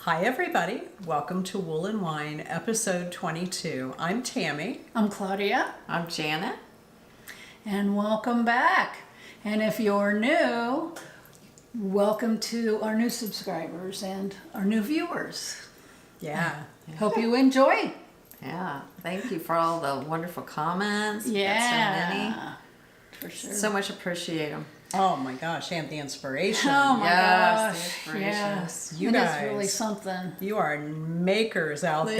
Hi everybody, welcome to Wool and Wine, episode 22. I'm Tammi. I'm Claudia. I'm Janet. And welcome back. And if you're new, welcome to our new subscribers and our new viewers. Yeah. Hope you enjoy. Yeah, thank you for all the wonderful comments. Yeah, so many. for sure. So much appreciate them. Oh my gosh, and the inspiration. Oh my Yes, gosh, the yes. You It guys. is really something. You are makers out there.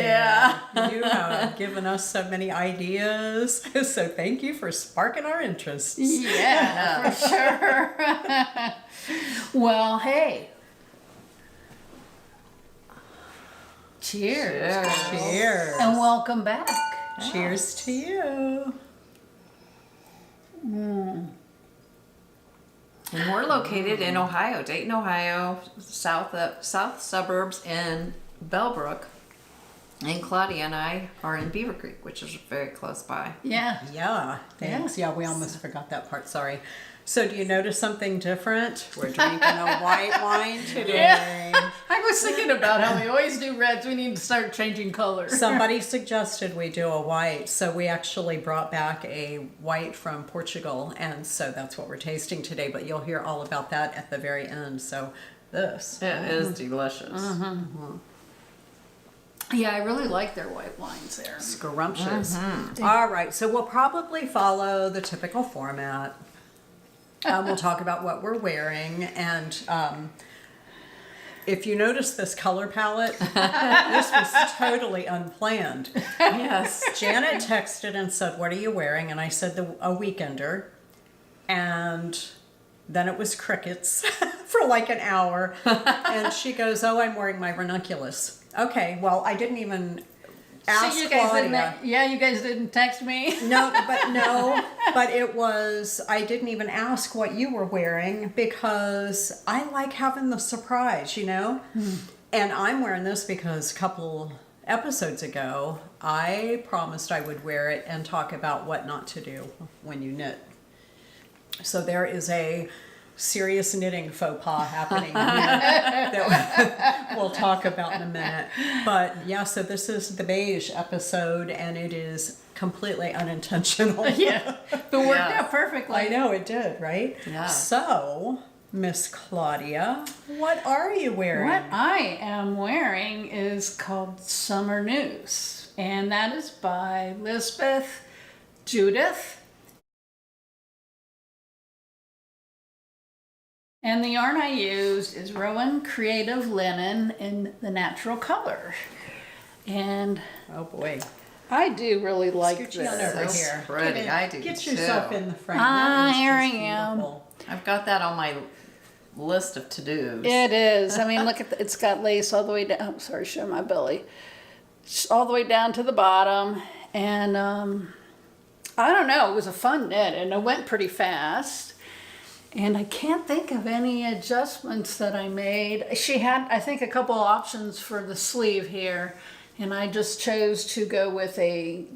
Yeah. You have given us so many ideas. So thank you for sparking our interests. Yeah, for sure. Well, hey. Cheers. Cheers. And welcome back. Cheers to you. And we're located in Ohio, Dayton, Ohio, south suburbs in Bellbrook. And Claudia and I are in Beaver Creek, which is very close by. Yeah. Yeah, thanks. Yeah, we almost forgot that part. Sorry. So do you notice something different? We're drinking a white wine today. Yeah. I was thinking about how we always do reds. We need to start changing colors. Somebody suggested we do a white, so we actually brought back a white from Portugal, and so that's what we're tasting today, but you'll hear all about that at the very end. So this. It is delicious. Yeah, I really like their white wines there. Scrumptious. All right, so we'll probably follow the typical format. We'll talk about what we're wearing, and if you notice this color palette, this was totally unplanned. Yes. Janet texted and said, "What are you wearing?" And I said, "A weekender." And then it was crickets for like an hour. And she goes, "Oh, I'm wearing my Ranunculus." Okay, well, I didn't even ask you guys Claudia. you guys didn't text me. No, but it was, I didn't even ask what you were wearing because I like having the surprise, you know? And I'm wearing this because a couple episodes ago, I promised I would wear it and talk about what not to do when you knit. So there is a serious knitting faux pas happening here that we'll talk about in a minute. But yeah, so this is the beige episode, and it is completely unintentional. Yeah, but worked Yeah. out perfectly. I know it did, right? Yeah. So, Miss Claudia, what are you wearing? What I am wearing is called Summer News, and that is by Lisbeth Judith. And the yarn I used is Rowan Creative Linen in the natural color. And Oh boy. I do really like Scooch this. on over So here. pretty. I do Get too. yourself in the frame. That is Here I just am. beautiful. I've got that on my list of to-dos. It is. I mean, look at it's got lace all the way down. I'm sorry, show my belly. All the way down to the bottom. And I don't know, it was a fun knit and it went pretty fast. And I can't think of any adjustments that I made. She had, I think, a couple options for the sleeve here. And I just chose to go with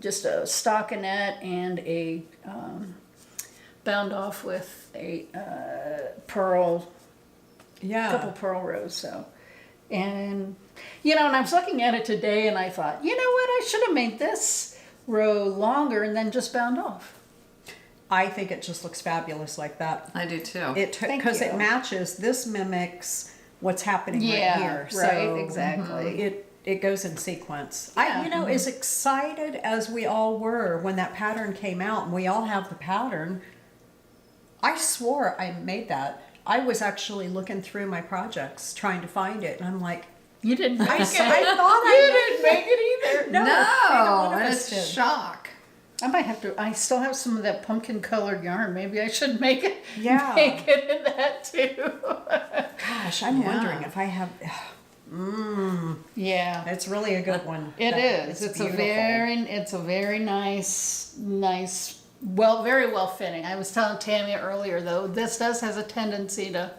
just a stockinette and a bound off with a pearl, Yeah. couple pearl rows. So, and and I was looking at it today and I thought, you know what, I should have made this row longer and then just bound off. I think it just looks fabulous like that. I do too. Thank Because it you. matches. This mimics what's happening right here. right, So exactly. it goes in sequence. Yeah. As excited as we all were when that pattern came out, and we all have the pattern. I swore I made that. I was actually looking through my projects trying to find it, and I'm like, You didn't make I it. thought You didn't make it either. No, neither one of us it's did. shock. I might have to. I still have some of that pumpkin colored yarn. Maybe I should make it. Yeah. Make it in that too. Gosh, I'm wondering if I have. Yeah. It's really a good one. It is. It's a very nice, very well fitting. I was telling Tammi earlier though, this has a tendency to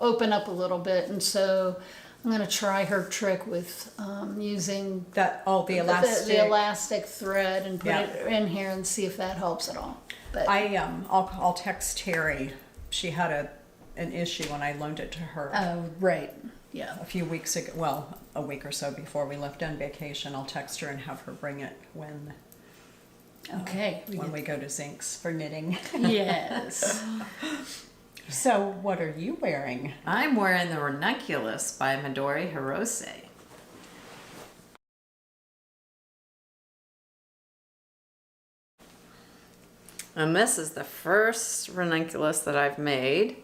open up a little bit, and so I'm going to try her trick with using the elastic. the elastic thread and put Yeah. it in here and see if that helps at all. But I'll text Terry. She had an issue when I loaned it to her. oh, right. Yeah. a few weeks ago, well, a week or so before we left on vacation. I'll text her and have her bring it when Okay. we go to Zink's for knitting. Yes. So what are you wearing? I'm wearing the Ranunculus by Midori Hirose. And this is the first Ranunculus that I've made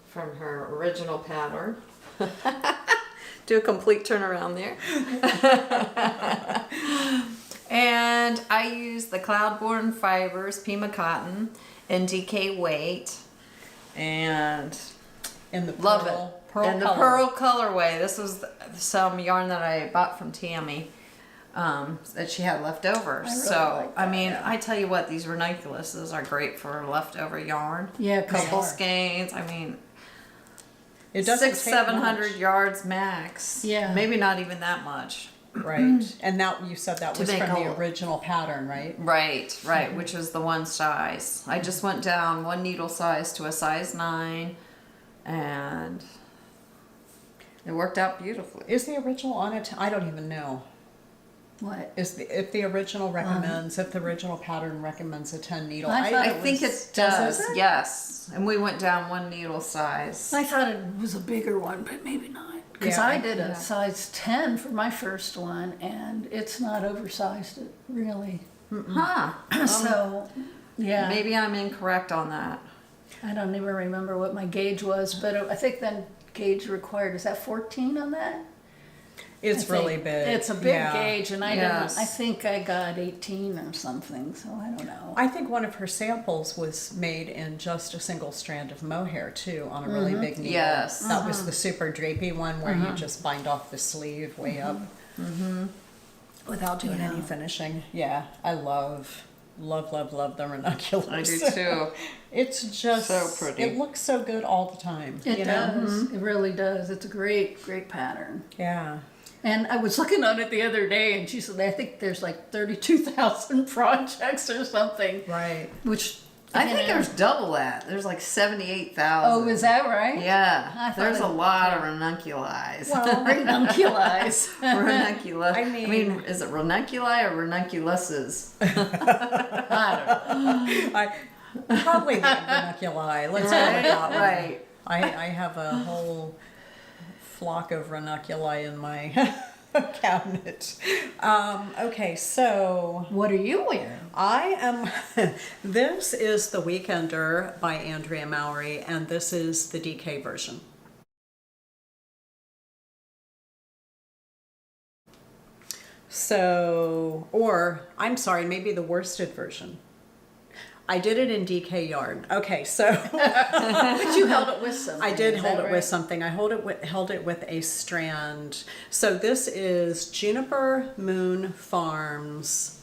from her original pattern. Do a complete turnaround there. And I use the Cloudborne Fibers Pima Cotton in DK weight. And In the love it. pearl And the color. pearl colorway. This was some yarn that I bought from Tammi that she had left over. really So, like I that, mean, yeah. I tell you what, these Ranunculuses are great for leftover yarn. Yeah, Couple they are. skeins. I mean, It doesn't 600-700 take yards max. Yeah. Maybe not even that much. much. Right. And that you said that To was make from the a- original pattern, right? Right, which is the one size. I just went down one needle size to a size 9, and it worked out beautifully. Is the original on it? I don't even know. What? If the original recommends, if the original pattern recommends a 10 needle, I thought I it think was- it does, does it? yes. And we went down one needle size. I thought it was a bigger one, but maybe not. Because Yeah, I did yeah. a size 10 for my first one, and it's not oversized, it really. Huh. So, yeah. Maybe I'm incorrect on that. I don't even remember what my gauge was, but I think then gauge required, is that 14 on that? it's I really think big. It's a big Yeah. gauge, and I Yes. didn't. I think I got 18 or something, so I don't know. I think one of her samples was made in just a single strand of mohair too, on a really big needle. Yes. That was the super drapey one where you just bind off the sleeve way up without doing any finishing. Yeah, I love the ranunculus. I do too. It's just So pretty. It looks so good all the time. It you know? does. It really does. It's a great, great pattern. Yeah. And I was looking on it the other day, and she said, I think there's like 32,000 projects or something. Right. Which, I you think know- there's double that. There's like 78,000. Oh, is that right? Yeah. I thought There's a it- lot of ranunculi's. Well, ranunculus. Ranuncula. I mean- is it ranunculi or ranunculuses? I Probably the ranunculi. Let's go with that one. Right. I have a whole flock of ranunculi in my cabinet. Okay, so What are you wearing? I am. This is the Weekender by Andrea Mowry, and this is the DK version. So, or I'm sorry, maybe the worsted version. I did it in DK yarn. Okay, so But you held it with something. I did is hold that it right? with something. I held it with a strand. So this is Juniper Moon Farms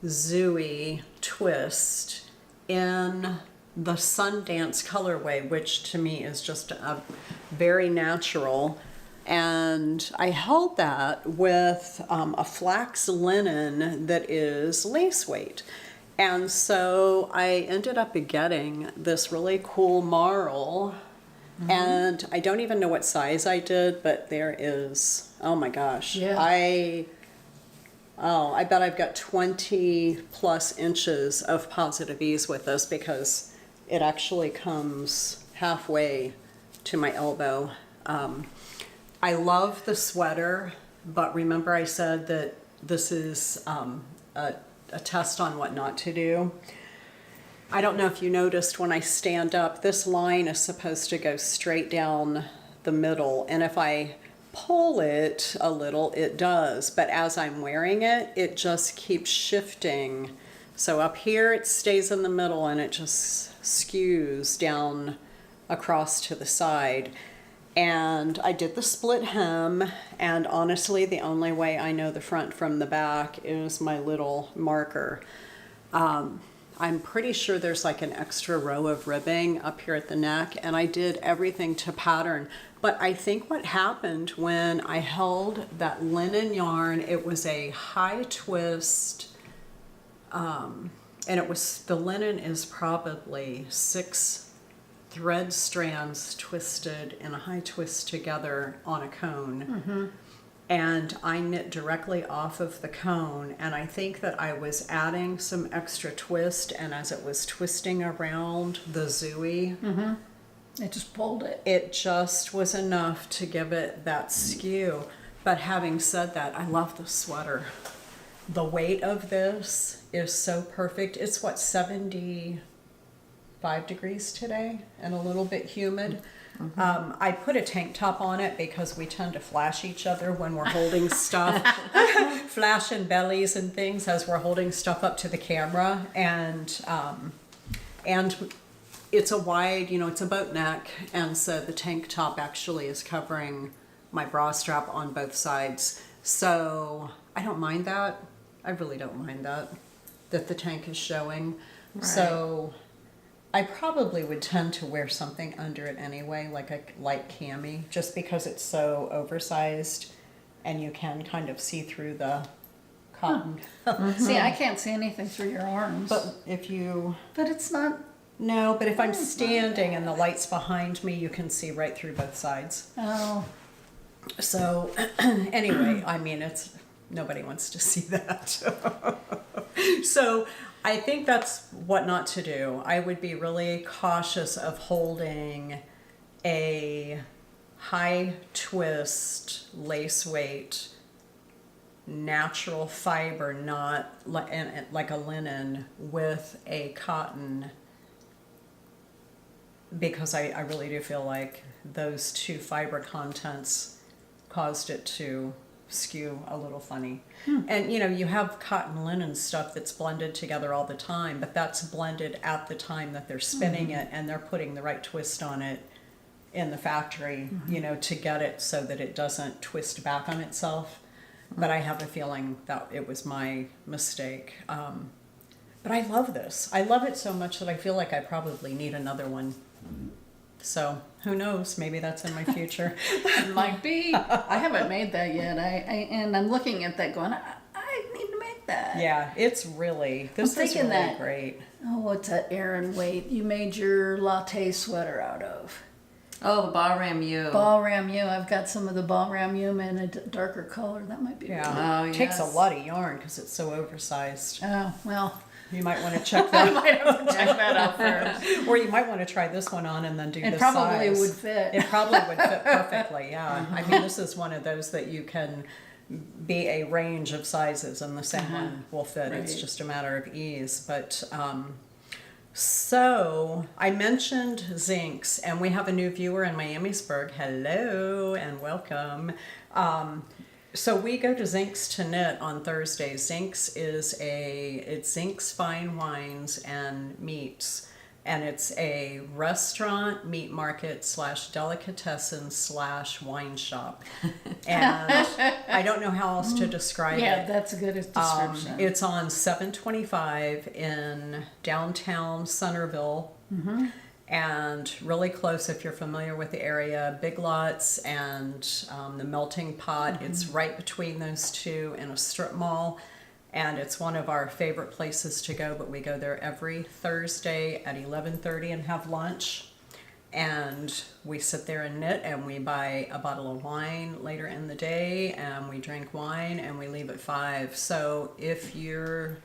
Zooey twist in the Sundance colorway, which to me is just a very natural. And I held that with a flax linen that is lace weight. And so I ended up getting this really cool marl. And I don't even know what size I did, but there is, oh my gosh. Yeah. I bet I've got 20 plus inches of positive ease with this because it actually comes halfway to my elbow. I love the sweater, but remember I said that this is a test on what not to do. I don't know if you noticed when I stand up, this line is supposed to go straight down the middle, and if I pull it a little, it does, but as I'm wearing it, it just keeps shifting. So up here it stays in the middle and it just skews down across to the side. And I did the split hem, and honestly the only way I know the front from the back is my little marker. I'm pretty sure there's like an extra row of ribbing up here at the neck, and I did everything to pattern. But I think what happened when I held that linen yarn, it was a high twist, and it was, the linen is probably 6 thread strands twisted in a high twist together on a cone. And I knit directly off of the cone, and I think that I was adding some extra twist, and as it was twisting around the Zooey, It just pulled it. it just was enough to give it that skew. But having said that, I love the sweater. The weight of this is so perfect. It's what, 75 degrees today and a little bit humid. I put a tank top on it because we tend to flash each other when we're holding stuff, flashing bellies and things as we're holding stuff up to the camera. And it's a wide, it's a boat neck, and so the tank top actually is covering my bra strap on both sides. So I don't mind that. I really don't mind that the tank is showing. Right. So I probably would tend to wear something under it anyway, like a light cami, just because it's so oversized and you can kind of see through the cotton. See, I can't see anything through your arms. But if you... But it's not. No, but if I'm standing and the light's behind me, you can see right through both sides. Oh. So anyway, I mean, nobody wants to see that. So I think that's what not to do. I would be really cautious of holding a high twist lace weight natural fiber, not like a linen, with a cotton, because I really do feel like those two fiber contents caused it to skew a little funny. And you have cotton linen stuff that's blended together all the time, but that's blended at the time that they're spinning it, and they're putting the right twist on it in the factory, to get it so that it doesn't twist back on itself. But I have a feeling that it was my mistake. But I love this. I love it so much that I feel like I probably need another one. So who knows? Maybe that's in my future. It might be. I haven't made that yet. And I'm looking at that going, I need to make that. Yeah, it's really, this is thinking really that- great. Oh, what's that Aaron weight you made your latte sweater out of? Oh, the Ballroom U. Ballroom U. I've got some of the Ballroom U in a darker color. That might be Yeah, Oh, it takes a yes. lot of yarn because it's so oversized. Really. Oh, well, You might want to check I that, might have to check that out first. or you might want to try this one on and then do It the probably size. would fit. It probably would fit perfectly. Yeah, I mean, this is one of those that you can be a range of sizes and the same one will fit. It's Right. just a matter of ease. But so I mentioned Zincs, and we have a new viewer in Miamisburg. Hello and welcome. So we go to Zincs to knit on Thursdays. Zincs it's Zincs Fine Wines and Meats, and it's a restaurant, meat market / delicatessen / wine shop. And I don't know how else to describe Yeah, it. that's a good description. It's on 725 in downtown Centerville. And really close, if you're familiar with the area, Big Lots and the Melting Pot. It's right between those two in a strip mall. And it's one of our favorite places to go, but we go there every Thursday at 11:30 and have lunch. And we sit there and knit, and we buy a bottle of wine later in the day, and we drink wine, and we leave at 5. So if you're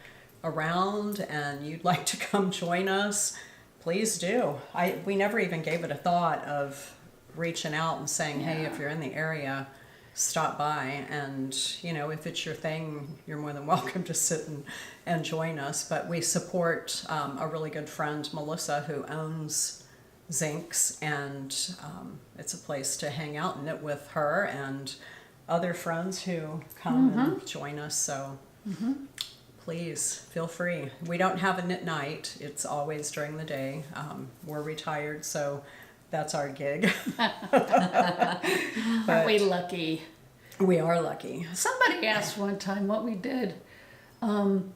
around and you'd like to come join us, please do. We never even gave it a thought of reaching out and saying, hey, if you're in the area, stop by. And, if it's your thing, you're more than welcome to sit and join us. But we support a really good friend, Melissa, who owns Zincs, and it's a place to hang out and knit with her and other friends who come and join us. So please feel free. We don't have a knit night. It's always during the day. We're retired, so that's our gig. Aren't we lucky? We are lucky. Somebody asked one time what we did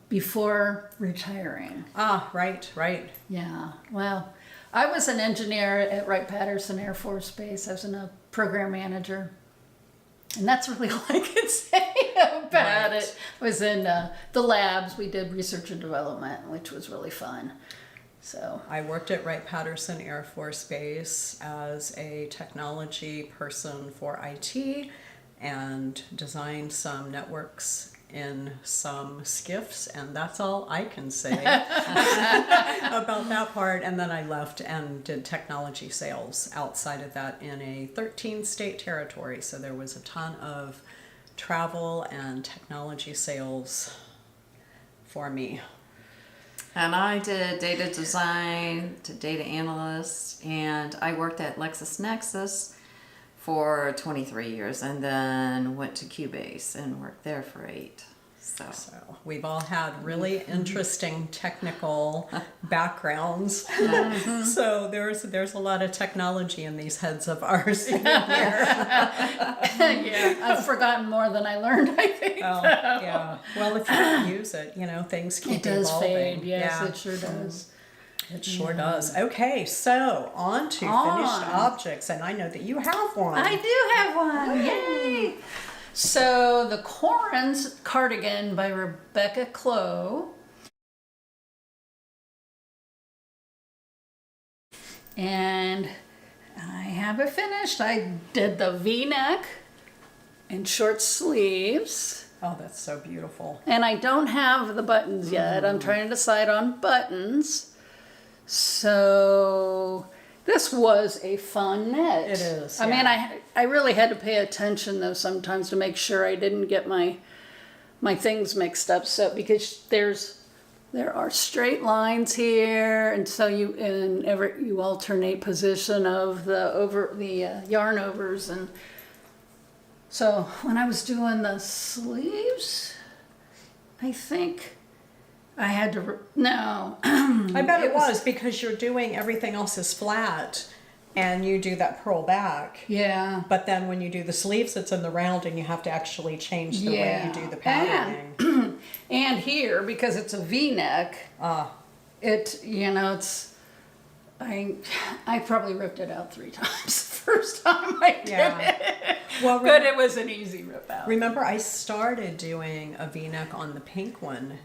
before retiring. Ah, right. Yeah, well, I was an engineer at Wright-Patterson Air Force Base. I was a program manager. And that's really all I could say about it. I was in the labs. We did research and development, which was really fun. So I worked at Wright-Patterson Air Force Base as a technology person for IT and designed some networks in some skiffs, and that's all I can say about that part. And then I left and did technology sales outside of that in a 13-state territory. So there was a ton of travel and technology sales for me. And I did data design to data analyst, and I worked at LexisNexis for 23 years, and then went to Cubase and worked there for 8. So we've all had really interesting technical backgrounds. So there's a lot of technology in these heads of ours in here. yeah, I've forgotten more than I learned, I think. Oh, yeah. Well, if you don't use it, things keep It does evolving. fade, yes, Yeah. it sure does. It sure does. Okay, so on to finished objects, and I know that you have one. I do have one, yay! So the Corran's Cardigan by Rebecca Clow. And I have it finished. I did the V-neck and short sleeves. Oh, that's so beautiful. And I don't have the buttons yet. I'm trying to decide on buttons. So this was a fun knit. It is, I mean, yeah. I really had to pay attention though sometimes to make sure I didn't get my things mixed up. So because there are straight lines here, and so you alternate position of the yarn overs, and so when I was doing the sleeves, I think I had to no. I bet it was because you're doing everything else is flat, and you do that purl back. Yeah. But then when you do the sleeves, it's in the round, and you have to actually change the way you do the patterning. And here, because it's a V-neck, it's I probably ripped it out 3 times the first time I did it. Well, But it was an easy rip out. remember, I started doing a V-neck on the pink one,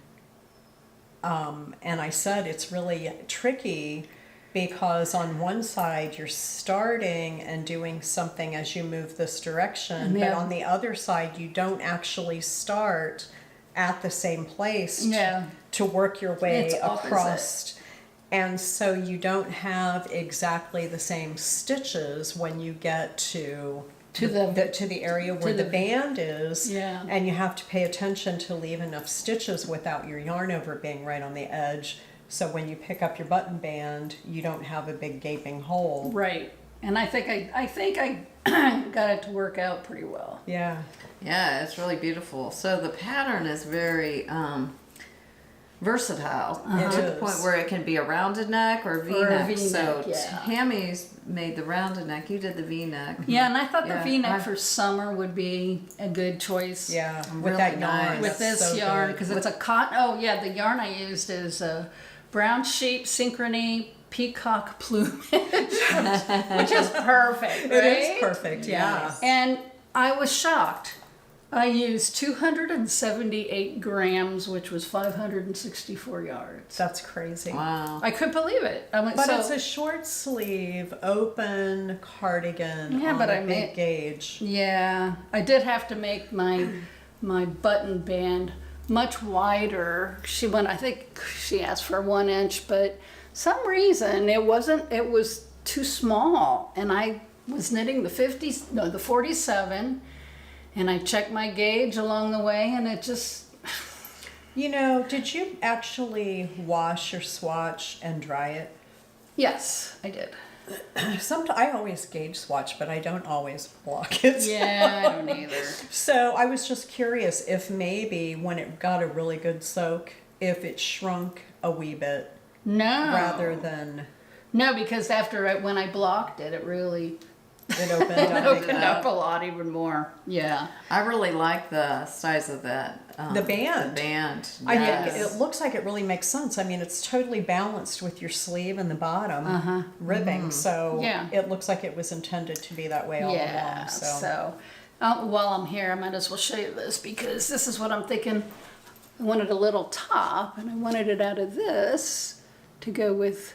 and I said it's really tricky because on one side you're starting and doing something as you move this direction, but on the other side you don't actually start at the same place to work your way It's across. opposite. And so you don't have exactly the same stitches when you get to the area where the band is. Yeah. And you have to pay attention to leave enough stitches without your yarn over being right on the edge. So when you pick up your button band, you don't have a big gaping hole. Right. And I think I got it to work out pretty well. Yeah. Yeah, it's really beautiful. So the pattern is very versatile to the point where it can be a rounded neck or a V-neck. So Tammy's made the rounded neck. You did the V-neck. Yeah, and I thought the V-neck for summer would be a good choice. Yeah, with Really that yarn. nice. With That's this so yarn, good. because it's a cotton. Oh yeah, the yarn I used is a brown sheep synchrony peacock plumage, which is perfect. Right? It is perfect, yeah. And I was shocked. I used 278 grams, which was 564 yards. That's crazy. Wow. I couldn't believe it. I'm like, But so, it's a short sleeve, open cardigan Yeah, on but a I big made- gauge. yeah, I did have to make my button band much wider. I think she asked for 1 inch, but some reason it was too small. And I was knitting the 47, and I checked my gauge along the way, and it just, Did you actually wash or swatch and dry it? yes, I did. I always gauge swatch, but I don't always block it. Yeah, I don't either. So I was just curious if maybe when it got a really good soak, if it shrunk a wee bit No. rather than No, because when I blocked it, it really it opened up. opened up a lot even more. Yeah. I really like the size of that. The band. The band. I yes. think it looks like it really makes sense. I mean, it's totally balanced with your sleeve and the bottom ribbing, so Yeah. it looks like it was intended to be that way all Yeah. along. So while I'm here, I might as well show you this because this is what I'm thinking. I wanted a little top, and I wanted it out of this. to go with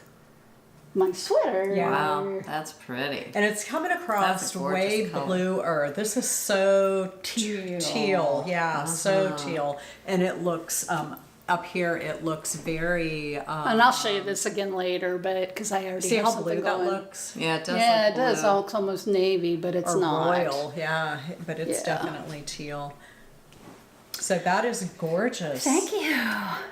my sweater. Yeah. Wow, that's pretty. And it's coming across That's a gorgeous way color. bluer. This is so teal. Yeah, so teal. And it looks, up here, it looks very, And I'll show you this again later, but because I already see have how something blue that going. looks? Yeah, it does. Yeah, look it does. blue. Oh, it's almost navy, but it's Or not. royal, yeah, but it's Yeah. definitely teal. So that is gorgeous. Thank you.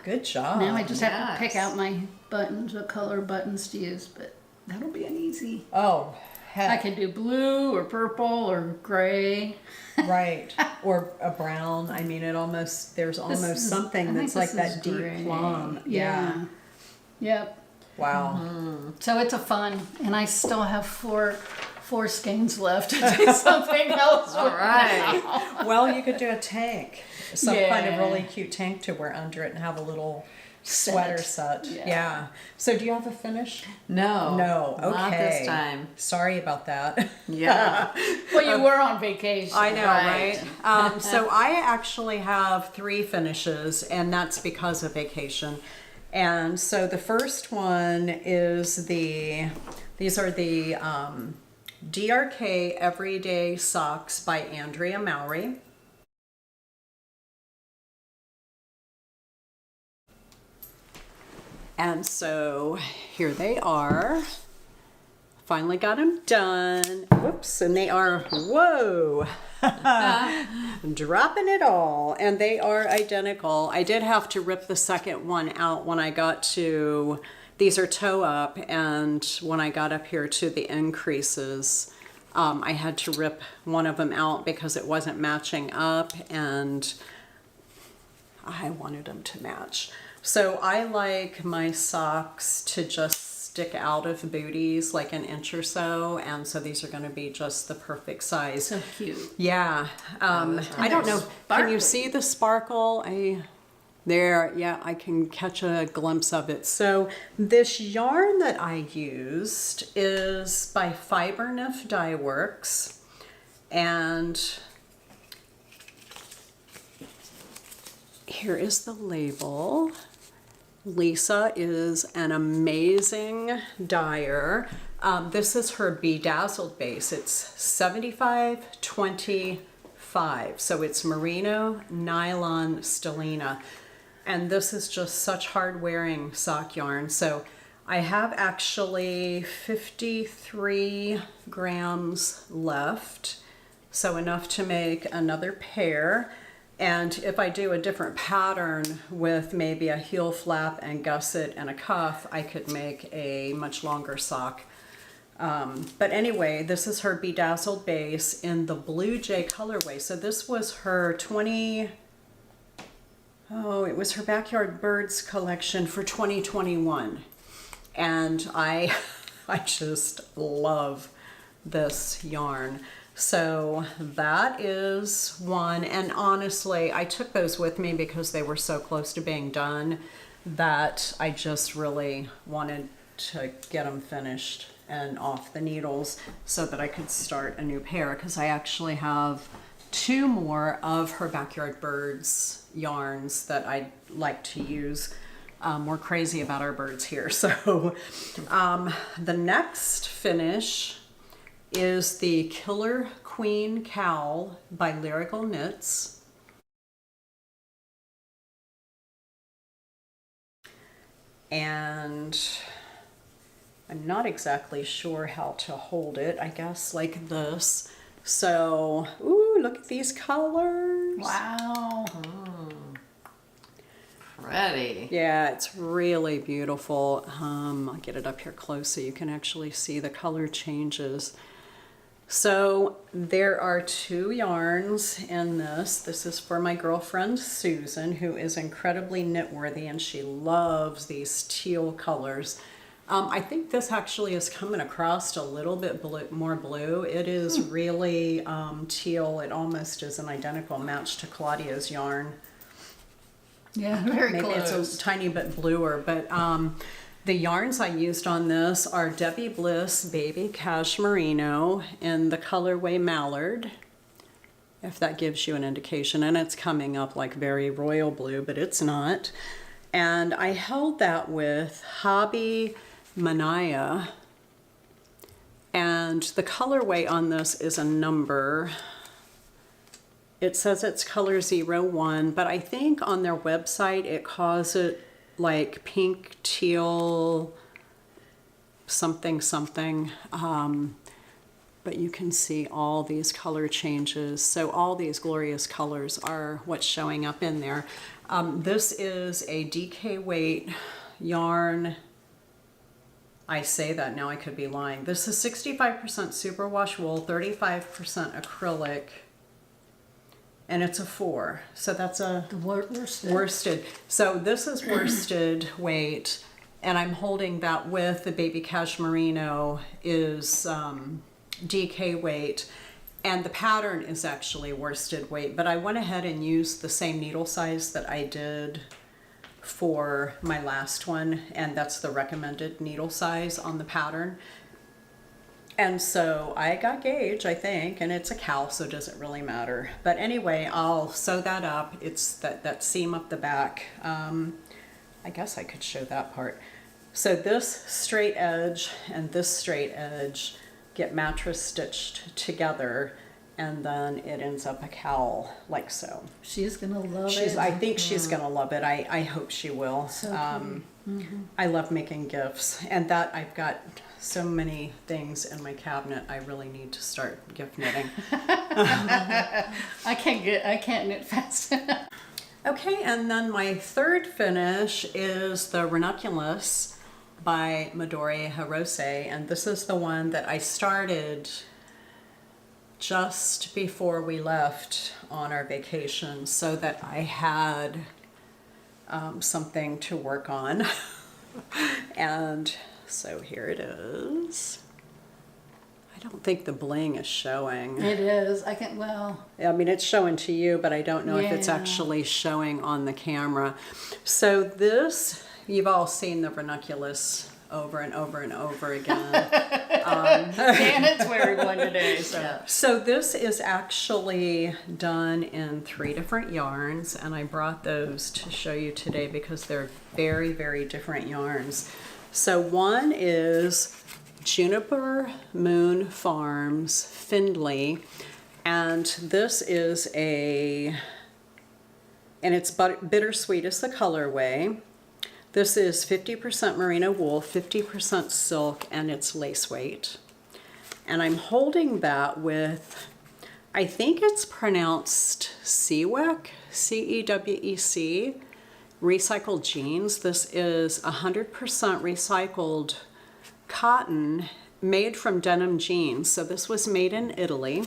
Good job. Now I just have to yes. pick out my buttons, what color buttons to use, but that'll be an easy. Oh, heck. I can do blue or purple or gray. Right. Or a brown. I mean, there's almost something I think that's like this is that deep gray. plum. Yeah. Yep. Wow. So it's a fun, and I still have four skeins left to do something else. All right. Well, you could do a tank. Some kind of Yeah. really cute tank to wear under it and have a little sweater set. Yeah. Yeah. So do you have a finish? No. No. Okay. Not this time. Sorry about that. Yeah. Well, you were on vacation. I know, Right. right? So I actually have 3 finishes, and that's because of vacation. And so the first one is these are the DRK Everyday Socks by Andrea Mowry. And so here they are. Finally got them done. Whoops, and they are, whoa, dropping it all. And they are identical. I did have to rip the second one out when I got to, these are toe up, and when I got up here to the increases, I had to rip one of them out because it wasn't matching up, and I wanted them to match. So I like my socks to just stick out of booties like an inch or so, and so these are going to be just the perfect size. So cute. Yeah. I don't know. Can you see the sparkle? There, yeah, I can catch a glimpse of it. So this yarn that I used is by Fibernymph Dyeworks, and here is the label. Lisa is an amazing dyer. This is her Bedazzled base. It's 75-25. So it's merino, nylon, stellina. And this is just such hard wearing sock yarn. So I have actually 53 grams left. So enough to make another pair. And if I do a different pattern with maybe a heel flap and gusset and a cuff, I could make a much longer sock. But anyway, this is her Bedazzled base in the BlueJay colorway. So this was her it was her Backyard Birds collection for 2021. And I just love this yarn. So that is one, and honestly, I took those with me because they were so close to being done that I just really wanted to get them finished and off the needles so that I could start a new pair, because I actually have 2 more of her Backyard Birds yarns that I'd like to use. We're crazy about our birds here. So the next finish is the Killer Queen Cowl by Lyrical Knits. And I'm not exactly sure how to hold it. I guess like this. So, ooh, look at these colors. Wow. Pretty. Yeah, it's really beautiful. I'll get it up here close so you can actually see the color changes. So there are 2 yarns in this. This is for my girlfriend Susan, who is incredibly knitworthy, and she loves these teal colors. I think this actually is coming across a little bit more blue. It is really teal. It almost is an identical match to Claudia's yarn. Yeah, very Maybe close. it's a tiny bit bluer, but the yarns I used on this are Debbie Bliss Baby Cashmarino in the colorway Mallard, if that gives you an indication. And it's coming up like very royal blue, but it's not. And I held that with Hobbii Manaya. And the colorway on this is a number. It says it's color 01, but I think on their website it calls it like pink, teal, something, something. But you can see all these color changes. So all these glorious colors are what's showing up in there. This is a DK weight yarn. I say that now, I could be lying. This is 65% superwash wool, 35% acrylic, and it's a 4. So that's a worsted. So this is worsted weight, and I'm holding that with the baby Cashmarino is DK weight, and the pattern is actually worsted weight, but I went ahead and used the same needle size that I did for my last one, and that's the recommended needle size on the pattern. And so I got gauge, I think, and it's a cowl, so it doesn't really matter. But anyway, I'll sew that up. It's that seam up the back. I guess I could show that part. So this straight edge and this straight edge get mattress stitched together, and then it ends up a cowl like so. She's gonna love it. I think she's gonna love it. I hope she will. So I love making gifts, and that I've got so many things in my cabinet. I really need to start gift knitting. I can't knit fast enough. Okay, and then my third finish is the Ranunculus by Midori Hirose, and this is the one that I started just before we left on our vacation so that I had something to work on. And so here it is. I don't think the bling is showing. It is. I mean, it's showing to you, but I don't know if it's actually showing on the camera. So this, you've all seen the Ranunculus over and over and over again. Janet's wearing one today. So this is actually done in 3 different yarns, and I brought those to show you today because they're very, very different yarns. So one is Juniper Moon Farms Findley, and this is and it's Bittersweet is the colorway. This is 50% merino wool, 50% silk, and it's lace weight. And I'm holding that with, I think it's pronounced CeWeC, C-E-W-E-C, recycled jeans. This is 100% recycled cotton made from denim jeans. So this was made in Italy.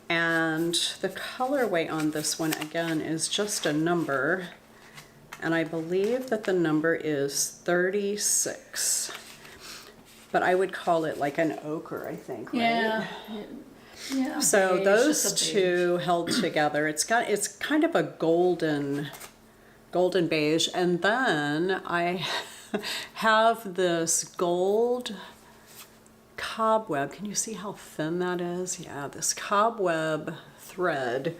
And the colorway on this one, again, is just a number. And I believe that the number is 36. But I would call it like an ochre, I think, right? Yeah. So beige, those two held together. It's kind of a golden beige. And then I have this gold cobweb. Can you see how thin that is? Yeah, this cobweb thread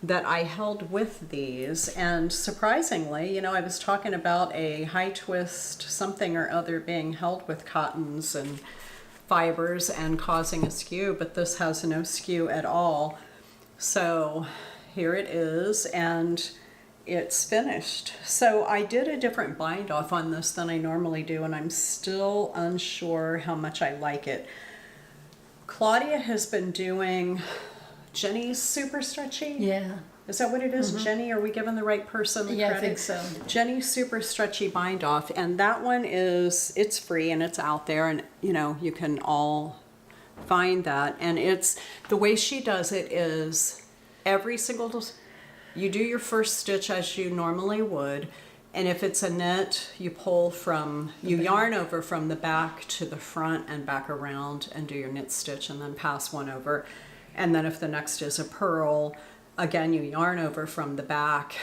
that I held with these, and surprisingly, I was talking about a high twist something or other being held with cottons and fibers and causing a skew, but this has no skew at all. So here it is, and it's finished. So I did a different bind off on this than I normally do, and I'm still unsure how much I like it. Claudia has been doing Jenny's super stretchy. Yeah. Is that what it is? Mm-hmm. Jenny, are we giving the right person the credit? I think so. Jenny's super stretchy bind off, and that one it's free and it's out there, and you can all find that. And it's the way she does it is every single, you do your first stitch as you normally would, and if it's a knit, you yarn over from the back to the front and back around and do your knit stitch and then pass one over. And then if the next is a purl, again, you yarn over from the back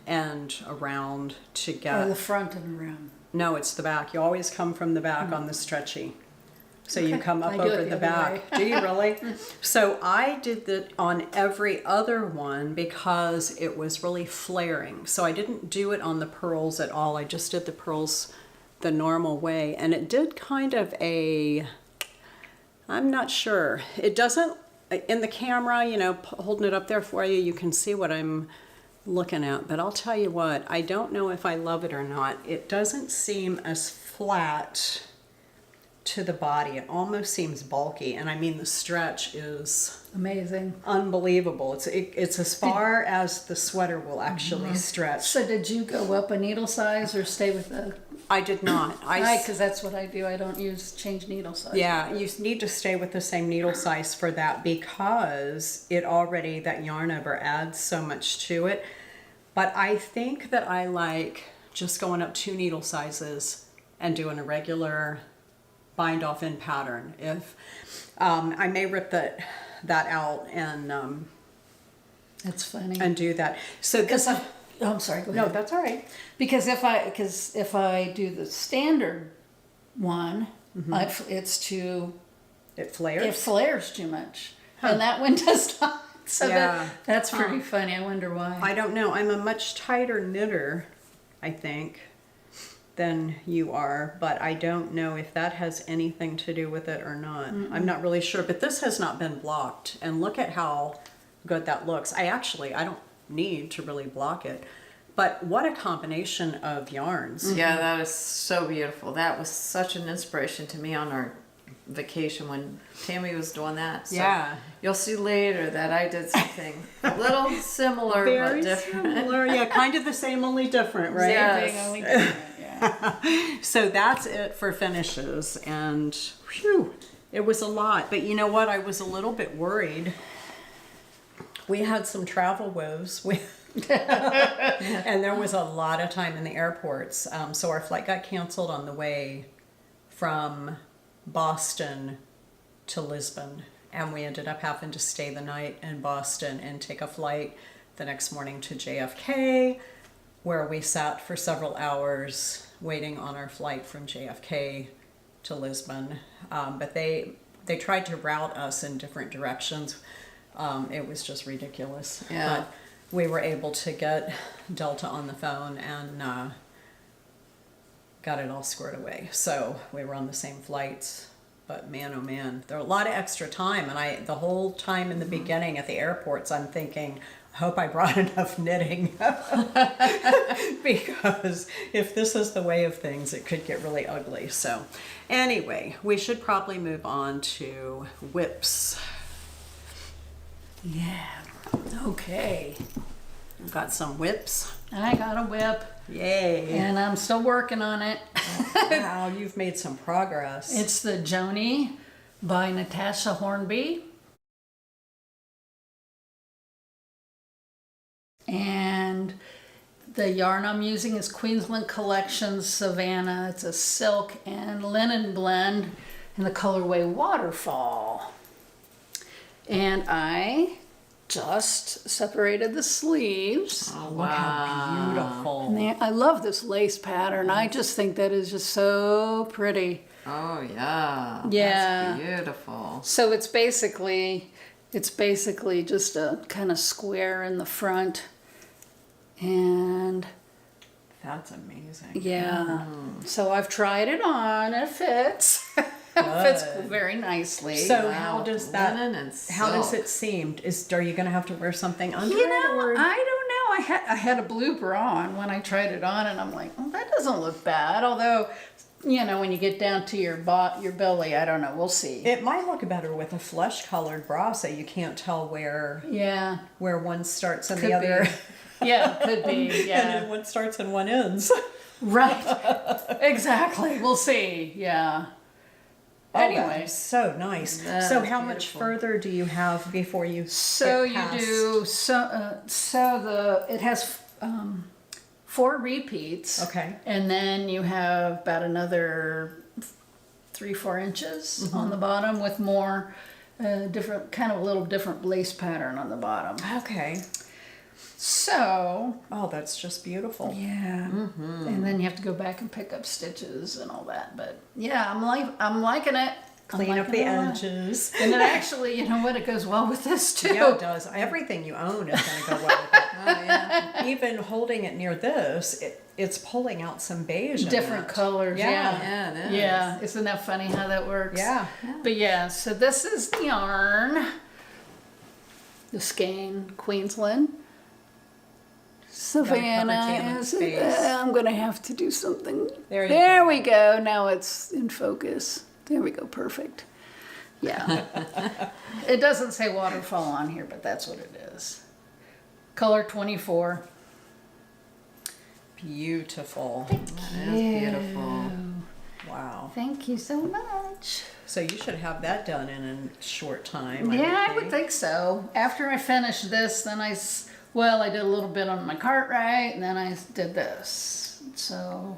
and around to get... Or the front and around. No, it's the back. You always come from the back on the stretchy. So you come up I do it over the the other back. way. Do you really? So I did that on every other one because it was really flaring. So I didn't do it on the pearls at all. I just did the pearls the normal way. And it did kind of I'm not sure. It doesn't, in the camera, you know, holding it up there for you, you can see what I'm looking at. But I'll tell you what, I don't know if I love it or not. It doesn't seem as flat to the body. It almost seems bulky, and I mean the stretch is Amazing. unbelievable. It's as far as the sweater will actually stretch. So did you go up a needle size or stay with the? I did not. Because that's what I do. I don't change needle size. Yeah, you need to stay with the same needle size for that because that yarn over adds so much to it. But I think that I like just going up 2 needle sizes and doing a regular bind off in pattern. If I may rip that out and That's funny. do that. So this, I'm sorry. Go no, ahead. that's all right. Because if I do the standard one, it's too. It flares. It flares too much, and that one does not. So Yeah. that's pretty funny. I wonder why. I don't know. I'm a much tighter knitter, I think, than you are, but I don't know if that has anything to do with it or not. I'm not really sure, but this has not been blocked, and look at how good that looks. I don't need to really block it, but what a combination of yarns. Yeah, that is so beautiful. That was such an inspiration to me on our vacation when Tammi was doing that. So Yeah. you'll see later that I did something a little similar Very but different. similar. Yeah, kind of the same, only different, right? Yes. So that's it for finishes, and whew, it was a lot. But you know what? I was a little bit worried. We had some travel woes. And there was a lot of time in the airports. So our flight got canceled on the way from Boston to Lisbon. And we ended up having to stay the night in Boston and take a flight the next morning to JFK, where we sat for several hours waiting on our flight from JFK to Lisbon. But they tried to route us in different directions. It was just ridiculous. Yeah. But we were able to get Delta on the phone and got it all squared away. So we were on the same flights. But man, oh man, there were a lot of extra time. And the whole time in the beginning at the airports, I'm thinking, I hope I brought enough knitting. Because if this is the way of things, it could get really ugly. So anyway, we should probably move on to whips. Yeah. Okay. We've got some whips. I got a whip, Yay. and I'm still working on it. Wow, you've made some progress. It's the Joni by Natasha Hornby. And the yarn I'm using is Queensland Collections Savannah. It's a silk and linen blend in the colorway Waterfall. And I just separated the sleeves. Oh, look how beautiful. And I love this lace pattern. I just think that is just so pretty. Oh yeah. Yeah. That's beautiful. So it's basically just a kind of square in the front. And That's amazing. yeah. So I've tried it on. It fits. It fits very nicely. So Wow. how does Linen that? and How does silk. it seem? Are you going to have to wear something under You it? know, Or? I don't know. I had a blue bra on when I tried it on, and I'm like, oh, that doesn't look bad. Although, you know, when you get down to your belly, I don't know. We'll see. It might look better with a flesh-colored bra, so you can't tell where Yeah, one starts and could the other, be. Yeah, could be. and Yeah, then one starts and one ends. right. Exactly. We'll see. Yeah. Anyway, so nice. That So is how much beautiful. further do you have before you? so get you past- do it has 4 repeats. Okay. And then you have about another 3-4 inches on the bottom with more different, kind of a little different lace pattern on the bottom. Okay. So, Oh, that's just beautiful. yeah. And then you have to go back and pick up stitches and all that. But yeah, I'm liking it. Clean like, up the you know what? edges. And it actually, you know what, it goes well with this too. Yeah, it does. Everything you own is going to go well with it. Oh yeah. Even holding it near this, it's pulling out some beige. Different in it. colors, Yeah. yeah. Yeah, it is. Yeah, isn't that funny how that works? Yeah. But yeah, so this is the yarn. The skein, Queensland. Savannah Tannen's is. face. I'm gonna have to do something. There you There go. we go. Now it's in focus. There we go. Perfect. Yeah. It doesn't say waterfall on here, but that's what it is. Color 24. Beautiful. That is beautiful. Wow. Wow. Thank you so much. So you should have that done in a short time. Yeah, I would think so. After I finish this, then I did a little bit on my Cartwright, and then I did this. So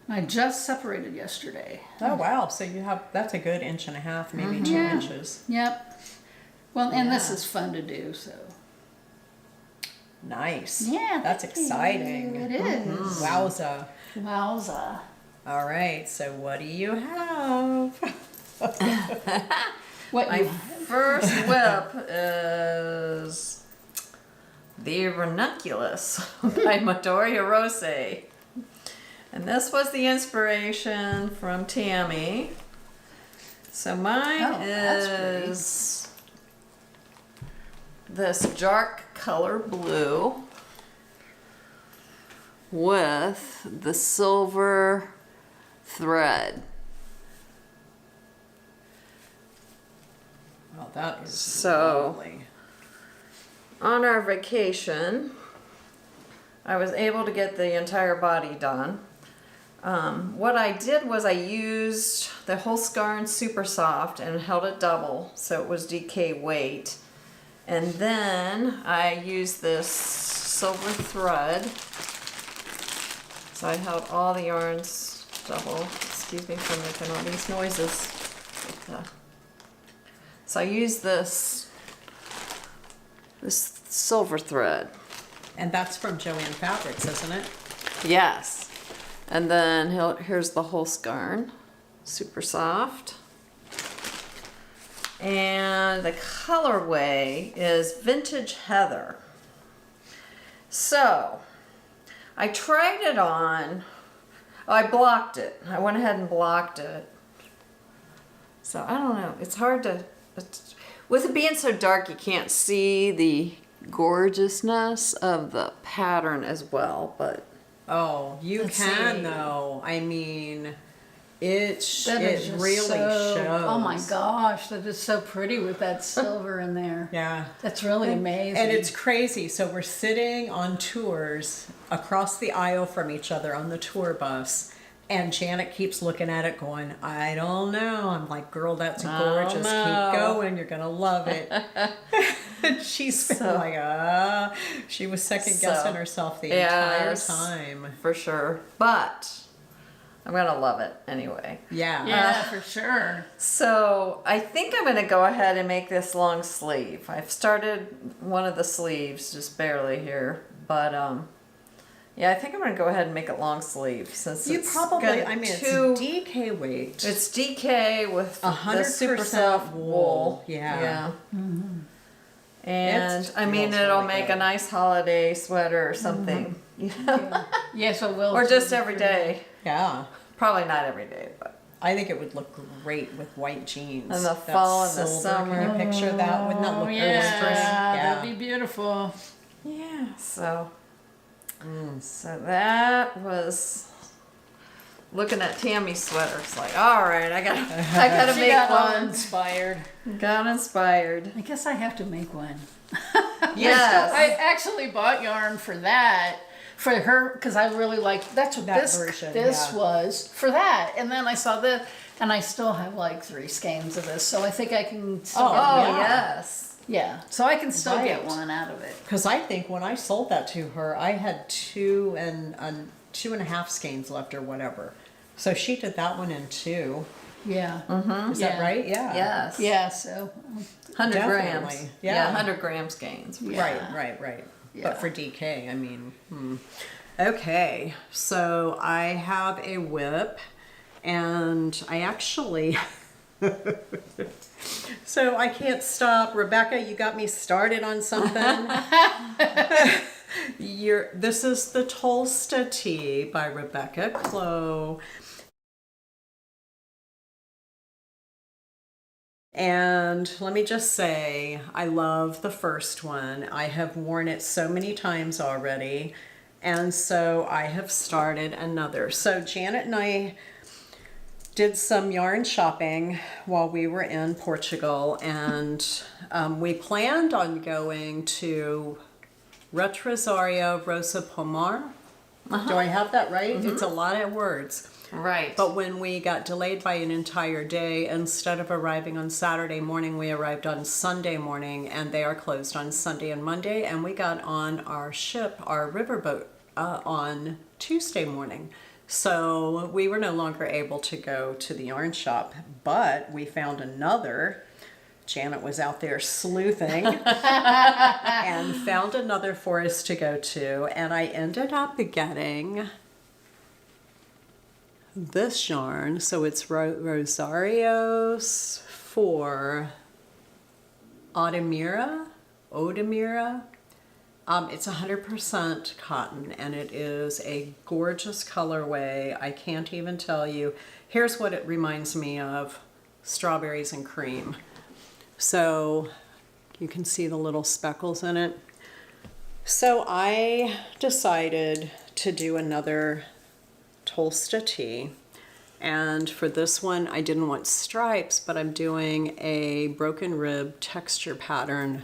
I just separated yesterday. Oh wow! So you have that's a good 1.5 inches, maybe 2 Yeah. inches. Yep. Well, and this Yeah. is fun to do, so. Nice. Yeah. That's thank you. exciting. It is. Wowza! Wowza. All right. So what do you have? What My you first whip is the Ranunculus by Midori Hirose. And this was the inspiration from Tammi. So mine Oh, that's pretty. is this dark color blue with the silver thread. Well, that is So- lovely. On our vacation, I was able to get the entire body done. What I did was I used the whole scarn super soft and held it double so it was DK weight. And then I used this silver thread. So I held all the yarns double. Excuse me for making all these noises. So I used this silver thread. And that's from Joanne Fabrics, isn't it? Yes. And then here's the whole scarn. Super soft. And the colorway is Vintage Heather. So, I tried it on. Oh, I blocked it. I went ahead and blocked it. So, I don't know. It's hard to... with it being so dark, you can't see the gorgeousness of the pattern as well, but... Oh, you Let's can see. though. I mean, it That is it just really so, shows. Oh my gosh, that is so pretty with that silver in there. Yeah. That's really amazing. And it's crazy. So we're sitting on tours across the aisle from each other on the tour bus. And Janet keeps looking at it going, I don't know. I'm like, girl, that's gorgeous. no. Keep going. You're going to love it. And she's been like, she was second guessing herself the entire Yes. time. For sure. But I'm going to love it anyway. Yeah. yeah, for sure. So I think I'm going to go ahead and make this long sleeve. I've started one of the sleeves, just barely here. But yeah, I think I'm going to go ahead and make it long sleeve since You it's probably, got I mean, it's two- DK weight. It's DK with the 100% super soft wool. Yeah. Yeah. And I mean, feels it'll really make good. a nice holiday sweater or something. Yes, I will. Or just too. every day. Yeah. Probably not every day, but. I think it would look great with white jeans. In the That fall and the silver, summer. Can you picture that? Wouldn't that Oh look yeah, gorgeous? that'd be beautiful. Yeah, so. So that was. Looking at Tammy's sweater, it's like, all right, I gotta She make got all one. inspired. Got inspired. I guess I have to make one. Yes. I actually bought yarn for that for her because I really like that's what That this version, this yeah. was for that, and then I saw this, and I still have like 3 skeins of this, so I think I can still Oh, get Oh one. yes. Yeah, so I can still get Right. one out of it. Because I think when I sold that to her, I had 2.5 skeins left or whatever. So she did that one in 2. Yeah, Is that Yeah. right? Yeah. Yes. yeah. So 100 grams. Definitely. Yeah. Yeah. 100 grams gains. Yeah. Right. Yeah. But for DK, I mean, Okay, so I have a whip, and I actually, So I can't stop. Rebecca, you got me started on something. This is the Tolsta Tea by Rebecca Clow. And let me just say, I love the first one. I have worn it so many times already. And so I have started another. So Janet and I did some yarn shopping while we were in Portugal. And we planned on going to Retrosario Rosa Pomar. Do I have that right? It's a lot of words. Right. But when we got delayed by an entire day, instead of arriving on Saturday morning, we arrived on Sunday morning, and they are closed on Sunday and Monday. And we got on our ship, our riverboat, on Tuesday morning. So we were no longer able to go to the yarn shop, but we found another. Janet was out there sleuthing and found another for us to go to. And I ended up getting this yarn. So it's Rosarios for Odemira. It's 100% cotton, and it is a gorgeous colorway. I can't even tell you. Here's what it reminds me of: strawberries and cream. So you can see the little speckles in it. So I decided to do another Tolsta Tea. And for this one, I didn't want stripes, but I'm doing a broken rib texture pattern.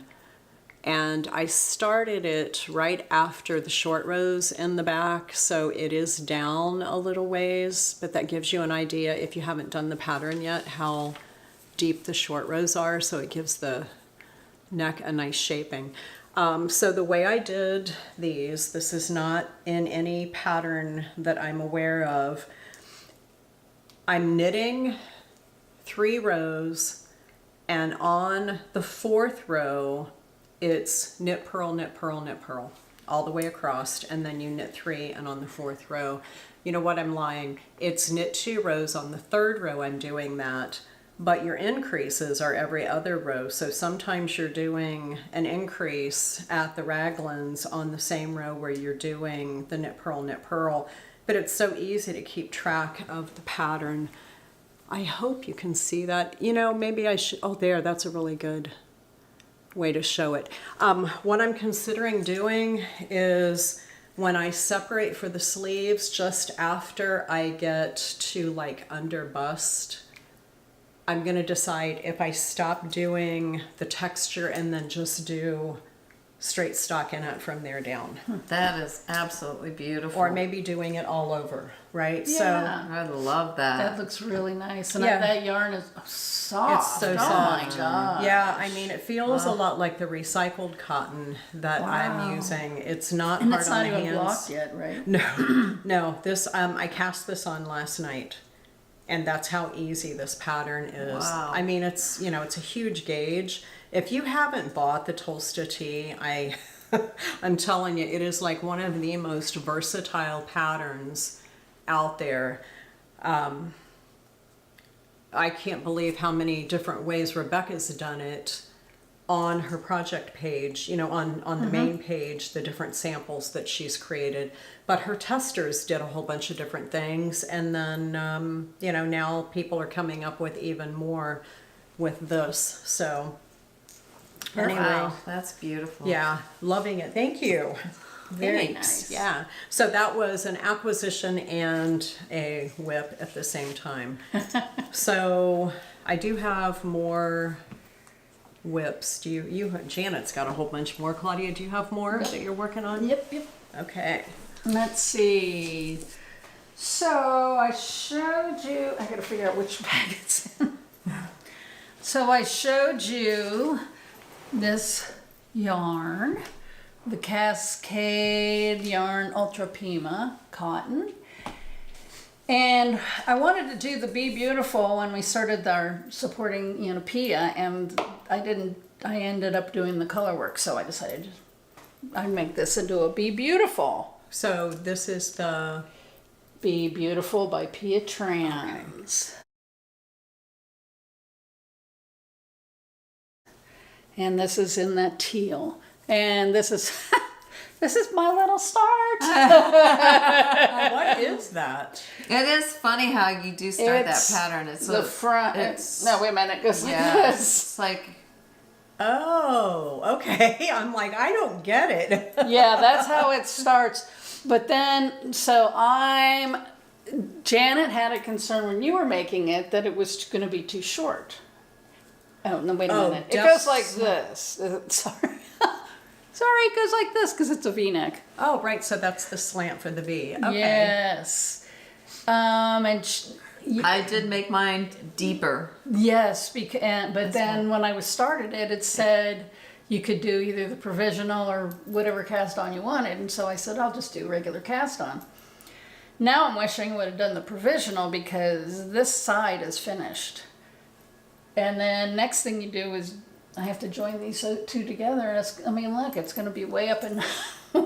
And I started it right after the short rows in the back, so it is down a little ways, but that gives you an idea, if you haven't done the pattern yet, how deep the short rows are, so it gives the neck a nice shaping. So the way I did these, this is not in any pattern that I'm aware of. I'm knitting 3 rows, and on the 4th row, it's knit, purl, knit, purl, knit, purl, all the way across, and then you knit 3, and on the 4th row, you know what, I'm lying. It's knit 2 rows on the 3rd row, I'm doing that, but your increases are every other row. So sometimes you're doing an increase at the raglans on the same row where you're doing the knit, purl, but it's so easy to keep track of the pattern. I hope you can see that. You know, maybe I should, oh there, that's a really good way to show it. What I'm considering doing is when I separate for the sleeves, just after I get to like under bust, I'm gonna decide if I stop doing the texture and then just do straight stockinette from there down. That is absolutely beautiful. Or maybe doing it all over, right? Yeah. I love that. That looks really nice. And Yeah. that yarn is soft. It's so Oh soft. my God. Yeah, I mean, it feels a lot like the recycled cotton that I'm Wow. using. It's not And hard it's on not the even hands. blocked yet, right? No, this, I cast this on last night, and that's how easy this pattern is. Wow. I mean, it's, you know, it's a huge gauge. If you haven't bought the Tolsta Tea, I'm telling you, it is like one of the most versatile patterns out there. I can't believe how many different ways Rebecca's done it on her project page, you know, on the main page, the different samples that she's created. But her testers did a whole bunch of different things. And then, you know, now people are coming up with even more with this. So anyway, Wow, that's beautiful. yeah, loving it. Thank you. Very Thanks. nice. Yeah. So that was an acquisition and a whip at the same time. So I do have more whips. Do you Janet's got a whole bunch more. Claudia, do you have more that you're working on? Yep. Okay. Let's see. So I showed you, I gotta figure out which bag it's in. So I showed you this yarn, the Cascade Yarn Ultra Pima cotton. And I wanted to do the Be Beautiful when we started our supporting, you know, Pia, and I ended up doing the color work, so I decided I'd make this into a Be Beautiful. So this is the Be Beautiful by Pia Trans. And this is in that teal. And this is this is my little start. What is that? It is funny how you do start It's that pattern. It's the a, front. It's No, wait a minute. It goes like yeah. this. It's like Oh, okay. I'm like, I don't get it. Yeah, that's how it starts. But then, Janet had a concern when you were making it that it was going to be too short. Oh, no, wait a minute. It goes like this. Sorry. Sorry, it goes like this because it's a V-neck. Oh, right. So that's the slant for the V. Okay. Yes. I did make mine deeper. Yes, but then when I was started it said you could do either the provisional or whatever cast on you wanted, and so I said I'll just do regular cast on. Now I'm wishing I would have done the provisional because this side is finished. And then next thing you do is I have to join these two together. Look, it's going to be way up and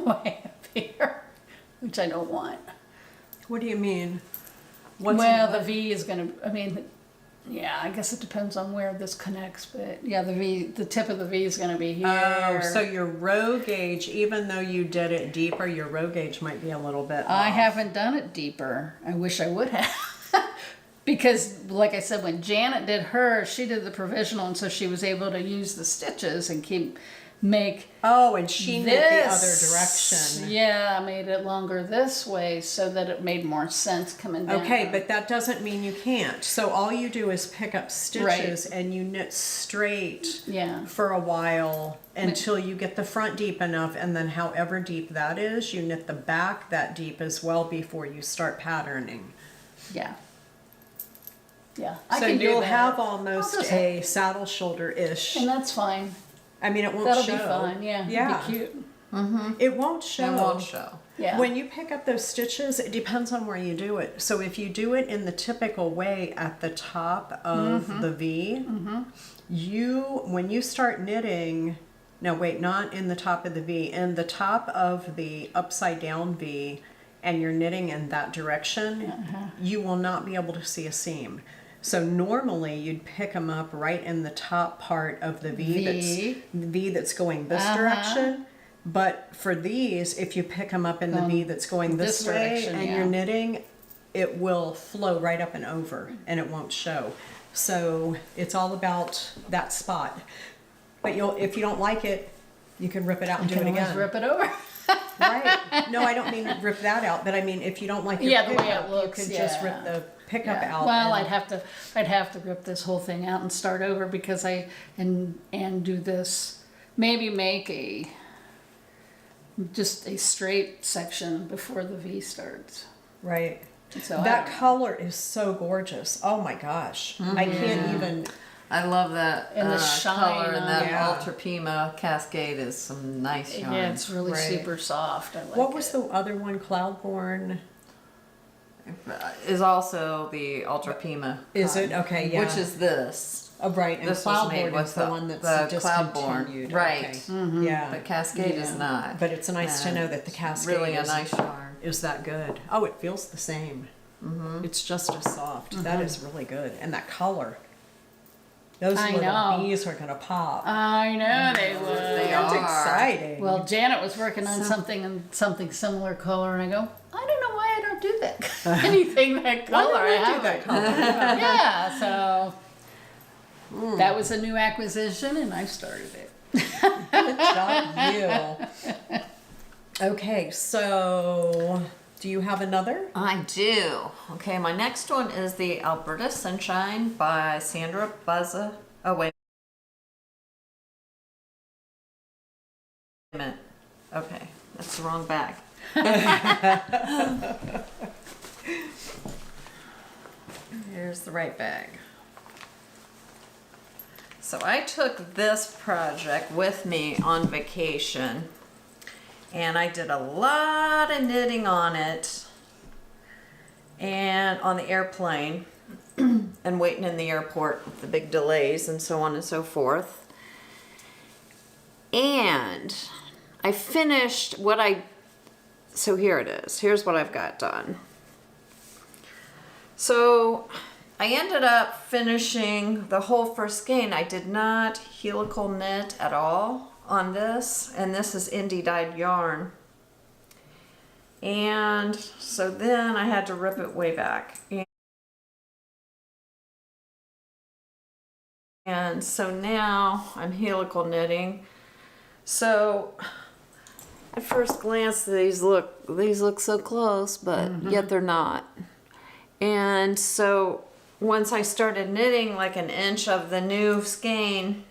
way up here, which I don't want. What do you mean? The V is going to, yeah, I guess it depends on where this connects, but yeah, the tip of the V is going to be here. Oh, so your row gauge, even though you did it deeper, your row gauge might be a little bit I off. haven't done it deeper. I wish I would have. Because, like I said, when Janet did hers, she did the provisional, and so she was able to use the stitches and make Oh, and she knit the other this. direction. Yeah, I made it longer this way so that it made more sense coming down. Okay, but that doesn't mean you can't. So all you do is pick up stitches and you knit straight for a while until you get the front deep enough, and then however deep that is, you knit the back that deep as well before you start patterning. Yeah, So you'll have almost a saddle shoulder-ish. and that's fine. I mean, it won't That'll show. be fine. Yeah, Yeah. it'll be cute. It won't show. It won't show. Yeah. When you pick up those stitches, it depends on where you do it. So if you do it in the typical way at the top of the V, when you start knitting, no wait, not in the top of the V, in the top of the upside down V, and you're knitting in that direction, you will not be able to see a seam. So normally you'd pick them up right in the top part of the V that's going this direction. But for these, if you pick them up in the V that's going this way direction, and you're knitting, it will flow right up and over and it won't show. So it's all about that spot. But if you don't like it, you can rip it out and do it again. Rip it over. Right. No, I don't mean rip that out, but I mean if you don't like your the way pickup, it looks, you could just rip the pickup out. Well, I'd have to rip this whole thing out and start over because and do this. Maybe make just a straight section before the V starts. Right. So that color is so gorgeous. Oh my gosh. I can't even. I love that And the shine color, and on that it. Ultra Pima Cascade is some nice yarn. Yeah, it's really Right. super soft. I like What was it. the other one? Cloudborn. Is also the Ultra Pima. Is it? Okay, yeah. Which is this. Oh, right. And This was made Cloudborn with is the one that's the Cloudborn. discontinued. Right. Okay. Yeah. But Cascade is not. But it's nice to And know that the Cascade really a is, nice yarn. is that good. Oh, it feels the same. It's just as soft. That is really good. And that color. Those I little know. bees are going to pop. I know they would. They That's are. exciting. Well, Janet was working on something similar color, and I go, I don't know why I don't do that. Anything that color, Why I don't I do have that it. color? Yeah, so that was a new acquisition, and I started it. Good job, you. Okay, so do you have another? I do. Okay, my next one is the Alberta Sunshine by Sandra Buzza. Oh, wait a minute. Okay, that's the wrong bag. Here's the right bag. So I took this project with me on vacation, and I did a lot of knitting on it and on the airplane and waiting in the airport with the big delays and so on and so forth. And I finished so here it is. Here's what I've got done. So I ended up finishing the whole first skein. I did not helical knit at all on this, and this is indie dyed yarn. And so then I had to rip it way back. And so now I'm helical knitting. So at first glance these look so close, but yet they're not. And so once I started knitting like an inch of the new skein,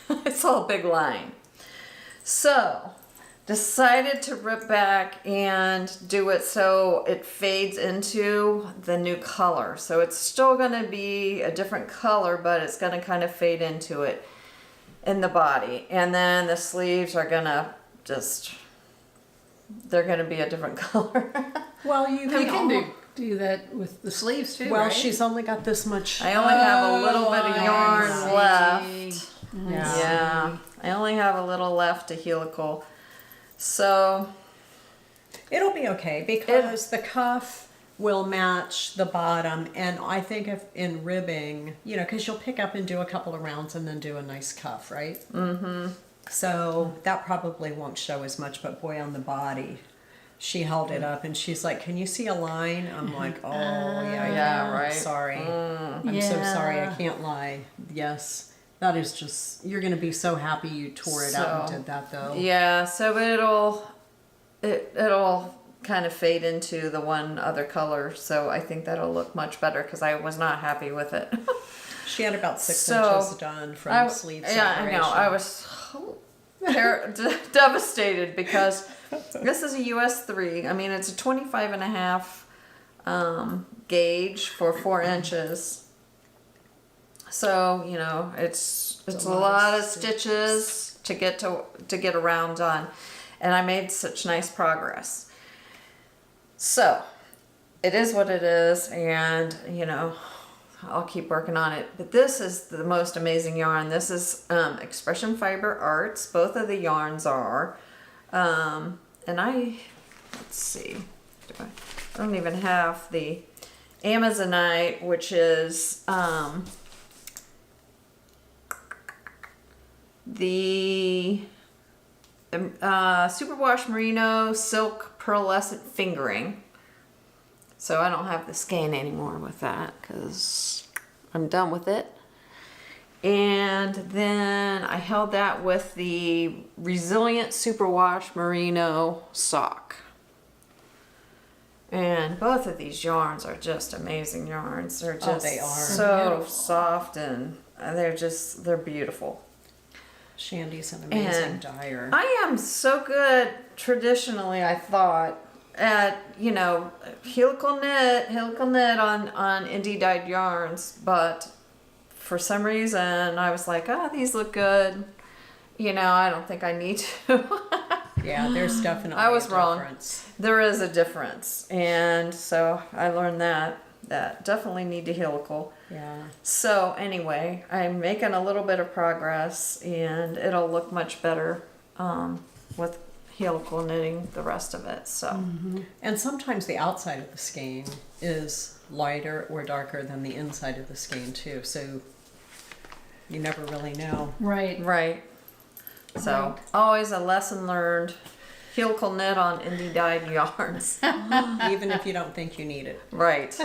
I saw a big line. So decided to rip back and do it so it fades into the new color. So it's still going to be a different color, but it's going to kind of fade into it in the body. And then the sleeves are going to they're going to be a different color. Well, you can do that with the sleeves too, Well, right? she's only got this much. I only have a little bit of yarn see. left. Yeah. Yeah, I only have a little left to helical. So It'll be okay because the cuff will match the bottom, and I think if in ribbing, because you'll pick up and do a couple of rounds and then do a nice cuff, right? Mm-hmm. So that probably won't show as much, but boy, on the body, she held it up and she's like, "Can you see a line?" I'm like, "Oh, yeah, right. Sorry. I'm so sorry, I can't lie." Yes. That is just, you're going to be so happy you tore it out and did that though. yeah, so it'll kind of fade into the one other color. So I think that'll look much better because I was not happy with it. She had about 6 inches done from sleeve separation. Yeah, I know. I was so devastated because this is a US 3. I mean, it's a 25 and a half gauge for 4 inches. So, it's a lot of stitches to get around done. And I made such nice progress. So, it is what it is, and I'll keep working on it. But this is the most amazing yarn. This is Expression Fiber Arts. Both of the yarns are. And let's see. I don't even have the Amazonite, which is the Superwash Merino Silk Pearlescent Fingering. So I don't have the skein anymore with that because I'm done with it. And then I held that with the Resilient Superwash Merino Sock. And both of these yarns are just amazing yarns. They're just they are. so Beautiful. soft, and they're beautiful. Shandy's an amazing And dyer. I am so good traditionally, I thought, at helical knit on indie dyed yarns, but for some reason I was like, these look good. I don't think I need to. Yeah, there's definitely I was a wrong. difference. There is a difference, and so I learned that definitely need to helical. Yeah. So anyway, I'm making a little bit of progress, and it'll look much better with helical knitting the rest of it. So And sometimes the outside of the skein is lighter or darker than the inside of the skein too. So you never really know. Right. right. So always a lesson learned. Helical knit on indie dyed yarns. Even if you don't think you need it. Right.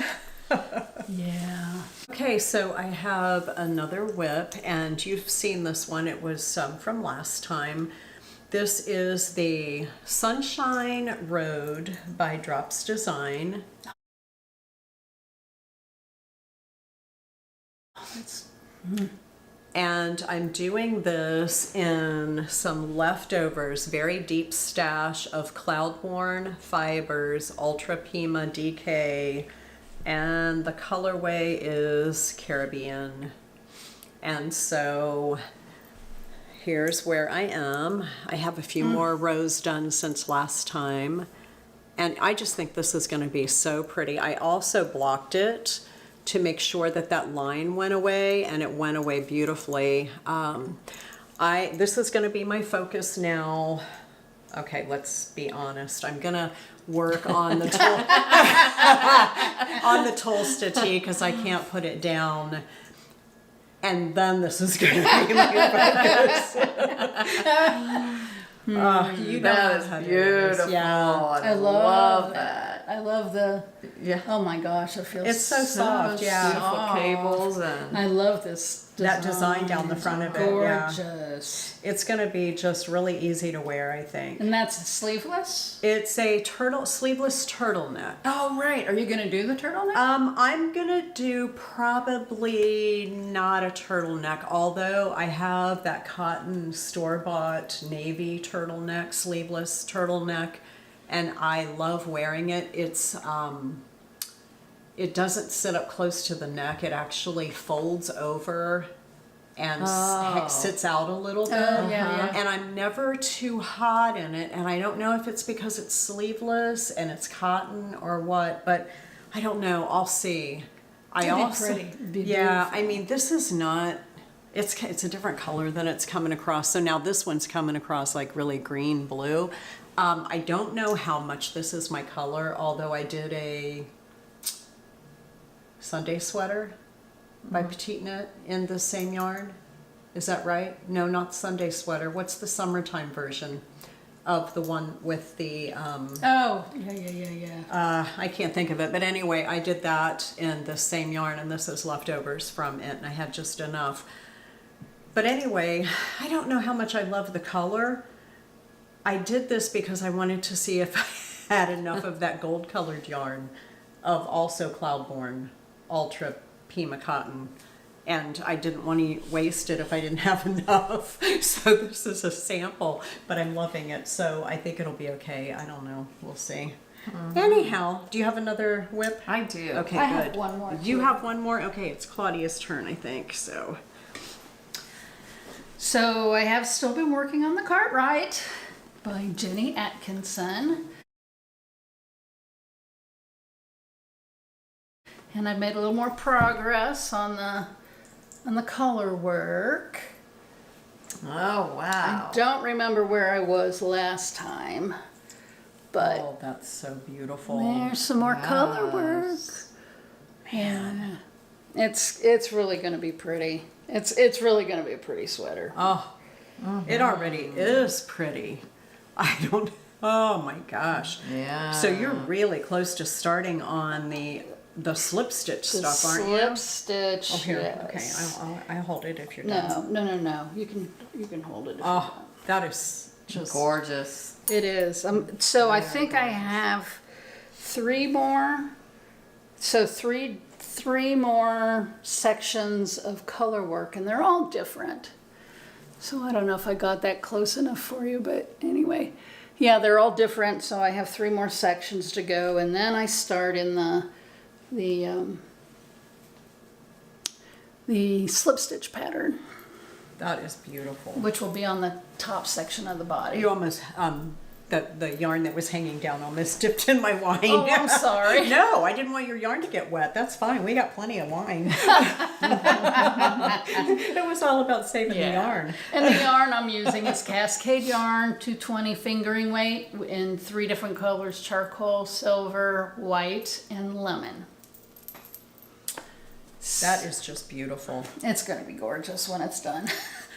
Yeah. Okay, so I have another whip, and you've seen this one. It was from last time. This is the Sunshine Road by Drops Design. And I'm doing this in some leftovers, very deep stash of Cloudborne fibers, Ultra Pima DK, and the colorway is Caribbean. And so here's where I am. I have a few more rows done since last time. And I just think this is going to be so pretty. I also blocked it to make sure that that line went away, and it went away beautifully. This is going to be my focus now. Okay, let's be honest. I'm going to work on the on the Tolsta Tea because I can't put it down. And then this is going to be my focus. You know That is how it beautiful. Yeah. I love that. I love the. Yeah. Oh my gosh, it feels It's so soft, yeah. Beautiful soft. cables and I love this That design down the front of it, yeah. Gorgeous. It's going to be just really easy to wear, I think. And that's sleeveless? It's a sleeveless turtleneck. Oh, right. Are you going to do the turtleneck? I'm gonna do probably not a turtleneck, although I have that cotton store-bought navy turtleneck, sleeveless turtleneck, and I love wearing it. It doesn't sit up close to the neck. It actually folds over and sits out a little bit. yeah. And I'm never too hot in it. And I don't know if it's because it's sleeveless and it's cotton or what, but I don't know. I'll see. It'd be pretty. It'd be Yeah, beautiful. I mean, this is not, it's a different color than it's coming across. So now this one's coming across like really green, blue. I don't know how much this is my color, although I did a Sunday sweater by Petite Knit in the same yarn. Is that right? No, not Sunday sweater. What's the summertime version of the one with the, Oh, yeah. I can't think of it. But anyway, I did that in the same yarn, and this is leftovers from it, and I had just enough. But anyway, I don't know how much I love the color. I did this because I wanted to see if I had enough of that gold colored yarn of also Cloudborne Ultra Pima Cotton. And I didn't want to waste it if I didn't have enough. So this is a sample, but I'm loving it. So I think it'll be okay. I don't know. We'll see. Anyhow, do you have another whip? I do. Okay, I good. have one more, You too. have one more? Okay, it's Claudia's turn, I think. So I have still been working on the Cartwright by Jenny Atkinson. And I've made a little more progress on the color work. Oh wow. Don't remember where I was last time, but Oh, that's so beautiful. there's some more color work. Man, it's really going to be pretty. It's really going to be a pretty sweater. Oh, it already is pretty. Oh my gosh. Yeah. So you're really close to starting on the slip stitch The stuff, aren't slip you? stitch. Oh, here. yes. Okay, I'll hold it if you're done. No. You can hold it. If you Oh, want. that is just Gorgeous. It is. So I think I have three more. So three more sections of color work, and they're all different. So I don't know if I got that close enough for you, but anyway, yeah, they're all different. So I have three more sections to go, and then I start in the slip stitch pattern, that is beautiful. which will be on the top section of the body. You almost the yarn that was hanging down almost dipped in my wine. Oh, I'm sorry. No, I didn't want your yarn to get wet. That's fine. We got plenty of wine. It was all about saving the yarn. And the yarn I'm using is Cascade yarn, 220 fingering weight in 3 different colors: charcoal, silver, white, and lemon. That is just beautiful. It's going to be gorgeous when it's done.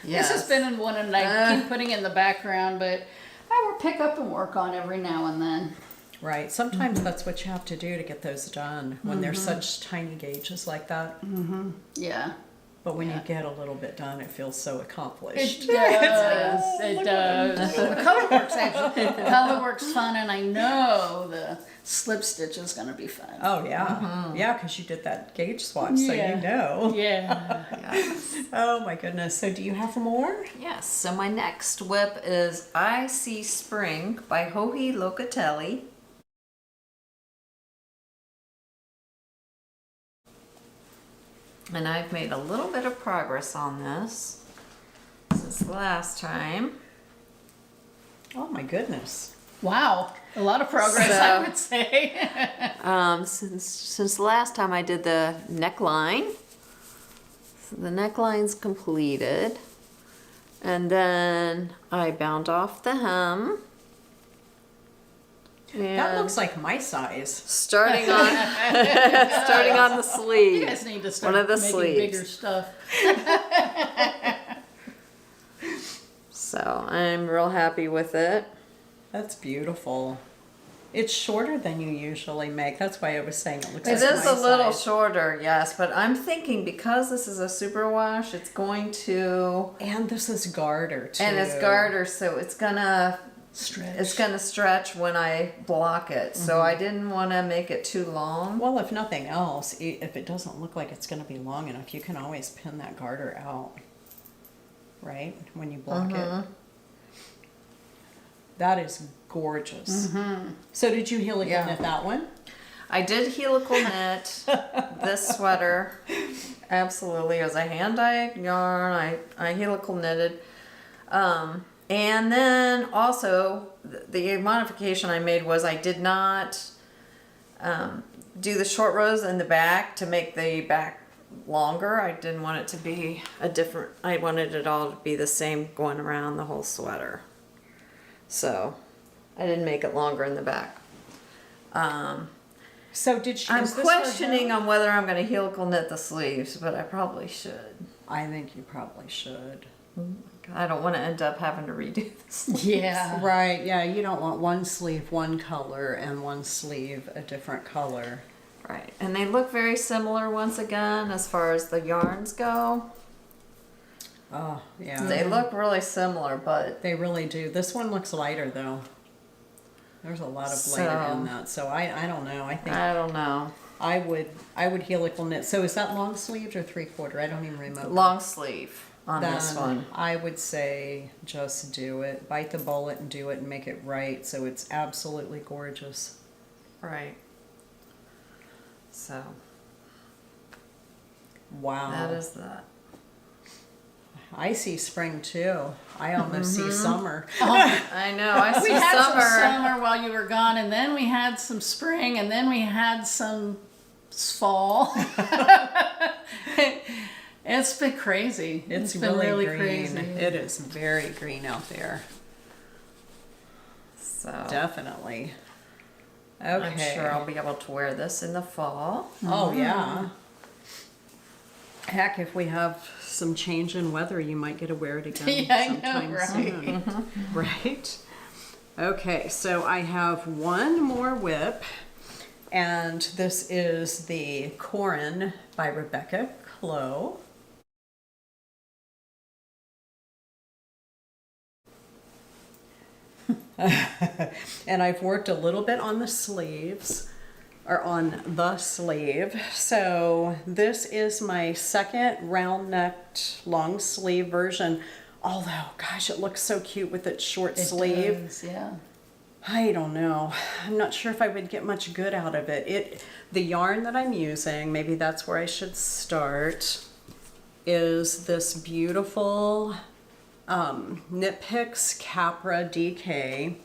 Yes. This has been one and I keep putting in the background, but I will pick up and work on every now and then. Right. Sometimes that's what you have to do to get those done when they're such tiny gauges like that. Yeah. But when you get a little bit done, it feels so accomplished. It does. It does. The color work's fun, and I know the slip stitch is going to be fun. Oh, yeah. Yeah, because you did that gauge swatch, so Yeah. you know. Yeah. Yes. Oh, my goodness. So do you have more? Yes. So my next whip is I See Spring by Hobbii Locatelli. And I've made a little bit of progress on this since the last time. Oh, my goodness. Wow. A lot of progress, I would say. Since the last time I did the neckline. So the neckline's completed. And then I bound off the hem. That And looks like my size. starting on starting on the sleeve. You guys need to start One of the making sleeves. bigger stuff. So I'm real happy with it. That's beautiful. It's shorter than you usually make. That's why I was saying it looks It like is my a little size. shorter, yes, but I'm thinking because this is a superwash, it's going to, And this is garter too. and it's garter, so it's gonna Stretch. stretch when I block it. So I didn't want to make it too long. Well, if nothing else, if it doesn't look like it's going to be long enough, you can always pin that garter out, right? When you block it. That is gorgeous. So did you helical Yeah. knit that one? I did helical knit this sweater. Absolutely, it was a hand-dyed yarn. I helical knitted. And then also, the modification I made was I did not do the short rows in the back to make the back longer. I didn't want it to be I wanted it all to be the same going around the whole sweater. So, I didn't make it longer in the back. So did she? I'm is this her questioning hem? on whether I'm going to helical knit the sleeves, but I probably should. I think you probably should. I don't want to end up having to redo this. Yeah. Right, yeah, you don't want one sleeve one color and one sleeve a different color. Right, and they look very similar once again as far as the yarns go. Oh, yeah. They look really similar, but They really do. This one looks lighter though. There's a lot of lighter So- in that. So I don't know. I think I don't know. I would helical knit. So is that long sleeved or 3/4? I don't even remember. Long sleeve on this Then one. I would say just do it. Bite the bullet and do it and make it right so it's absolutely gorgeous. Right. So, Wow. that is that. I see spring too. I almost see summer. I know, I see We had summer. some summer while you were gone, and then we had some spring, and then we had some fall. It's been crazy. It's been really, really green. crazy. It is very green out there. So, Definitely. Okay. I'm sure I'll be able to wear this in the fall. Oh yeah. Heck, if we have some change in weather, you might get to wear it again Yeah, I know, sometime right? soon. Right? Okay, so I have one more whip, and this is the Corran by Rebecca Clow. And I've worked a little bit on the sleeves, or on the sleeve. So this is my second round necked long sleeve version. Although, gosh, it looks so cute with its short sleeve. Does, yeah. I don't know. I'm not sure if I would get much good out of it. The yarn that I'm using, maybe that's where I should start, is this beautiful Knit Picks Capra DK.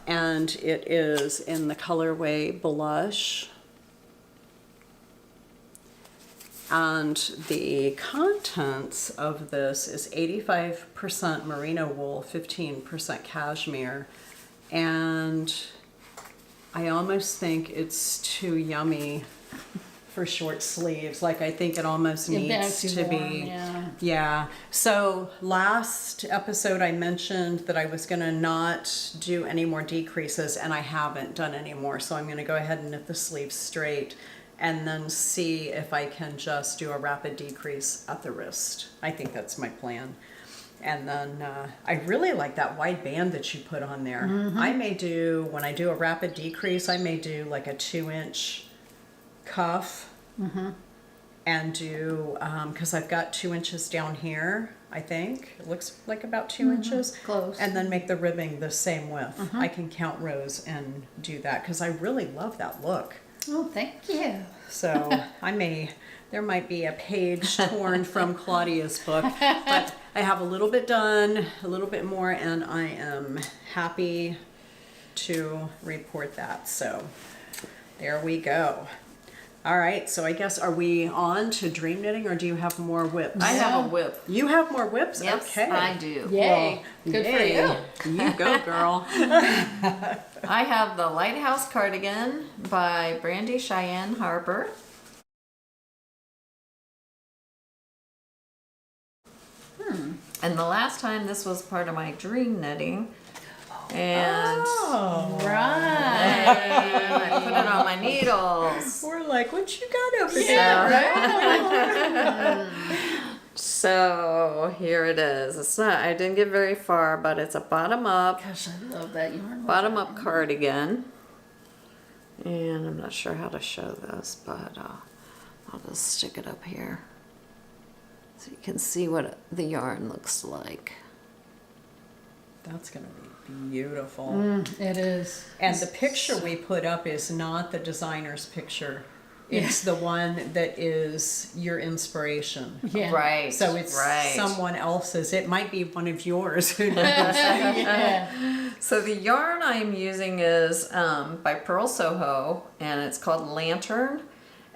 And it is in the colorway Blush. And the contents of this is 85% merino wool, 15% cashmere. And I almost think it's too yummy for short sleeves. Like, I think it almost Yeah, needs too to warm, be. yeah. Yeah. So last episode I mentioned that I was going to not do any more decreases, and I haven't done any more. So I'm going to go ahead and knit the sleeves straight and then see if I can just do a rapid decrease at the wrist. I think that's my plan. And then I really like that wide band that you put on there. I may do, when I do a rapid decrease, I may do like a 2-inch cuff and do, because I've got 2 inches down here, I think. It looks like about 2 inches. Close. And then make the ribbing the same width. I can count rows and do that because I really love that look. Oh, thank you. So there might be a page torn from Claudia's book, but I have a little bit done, a little bit more, and I am happy to report that. So there we go. All right, so I guess, are we on to dream knitting, or do you have more whips? I have a whip. You have more whips? Yes, Okay. I do. Yay. Good for yay. you. You go, girl. I have the Lighthouse Cardigan by Brandy Cheyenne Harper. And the last time this was part of my dream knitting. And Right. I put it on my needles. We're like, what you got over there? Yeah, right? So here it is. It's not, I didn't get very far, but it's a bottom up Gosh, I love that yarn. cardigan. And I'm not sure how to show this, but I'll just stick it up here so you can see what the yarn looks like. That's going to be beautiful. It is. And the picture we put up is not the designer's picture. It's the one that is your inspiration. Yeah. Right. So it's right. someone else's. It might be one of yours. Who knows? Yeah. So the yarn I'm using is by Pearl Soho, and it's called Lantern,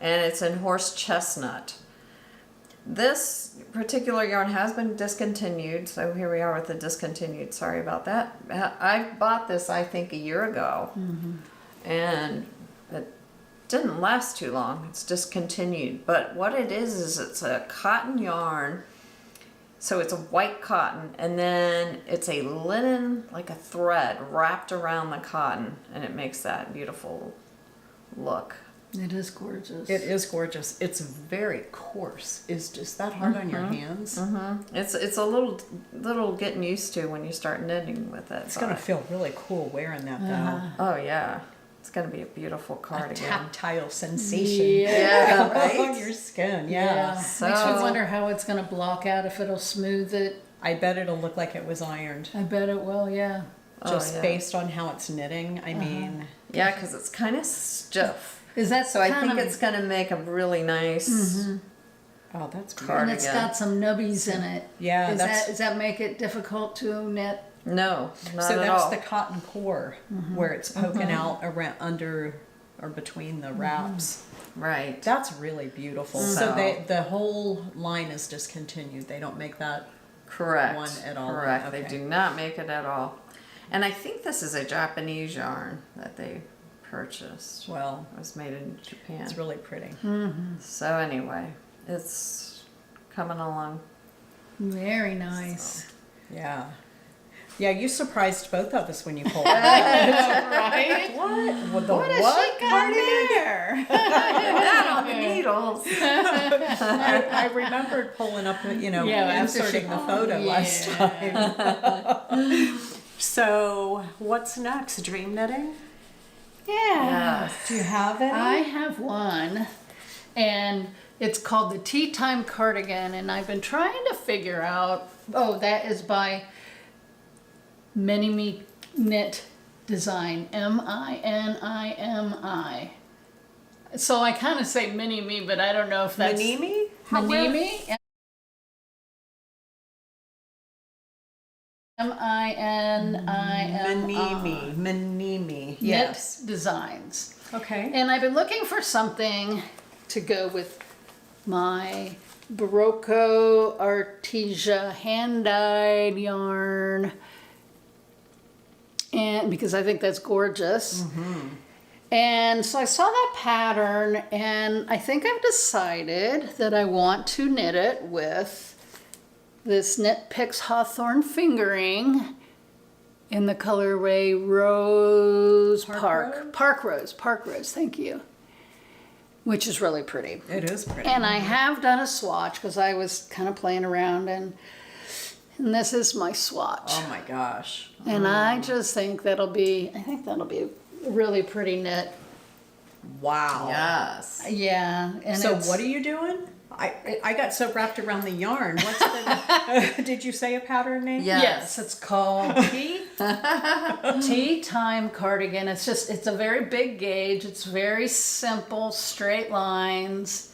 and it's in horse chestnut. This particular yarn has been discontinued, so here we are with the discontinued. Sorry about that. I bought this, I think, a year ago, and it didn't last too long. It's discontinued. But what it is it's a cotton yarn. So it's a white cotton, and then it's a linen, like a thread, wrapped around the cotton, and it makes that beautiful look. It is gorgeous. It is gorgeous. It's very coarse. Is that hard on your hands? It's a little getting used to when you start knitting with it. It's going to feel really cool wearing that, though. Oh yeah, it's gonna be a beautiful A cardigan. tactile sensation. Yeah, right? On your skin, yeah. So- Makes me wonder how it's going to block out, if it'll smooth it. I bet it'll look like it was ironed. I bet it will, yeah. Just yeah. based on how it's knitting. I mean, Yeah, because it's kind of stiff. Is that So I kind think of, it's gonna make a really nice. oh, that's great. Cardigan. and it's got some nubbies in it. Yeah, Does that make it difficult to knit? No, not So at that's all. the cotton core where it's poking out around under or between the wraps. Right. That's really beautiful. So the whole line is discontinued. They don't make that. Correct. One at all. Correct. Okay. They do not make it at all. And I think this is a Japanese yarn that they purchased. Well, It was made in Japan. it's really pretty. So anyway, it's coming along. Very nice. Yeah. Yeah, you surprised both of us when you pulled it. Right? What? What the What has what? she got there? That on the needles. I remembered pulling up, after inserting she- the photo last time. So, what's next? Dream knitting? Yeah. Do you have any? I have one, and it's called the Tea Time Cardigan, and I've been trying to figure out. Oh, that is by Minimi Knit Design, Minimi. So I kind of say mini me, but I don't know if that's Manimi? Minimi. Minimi. Manimi. Yes. Knit Designs. Okay. And I've been looking for something to go with my Barocco Artesia hand-dyed yarn. And because I think that's gorgeous. And so I saw that pattern, and I think I've decided that I want to knit it with this Knit Picks Hawthorne fingering in the colorway Rose Park Rose, thank you. Which is really pretty. It is pretty. And I have done a swatch because I was kind of playing around, and this is my swatch. Oh my gosh. And I just think that'll be a really pretty knit. Wow. Yes. Yeah. And So it's- what are you doing? I got so wrapped around the yarn. What's the? Did you say a pattern name? Yeah. Yes, it's called Tea Time Cardigan. It's a very big gauge. It's very simple, straight lines.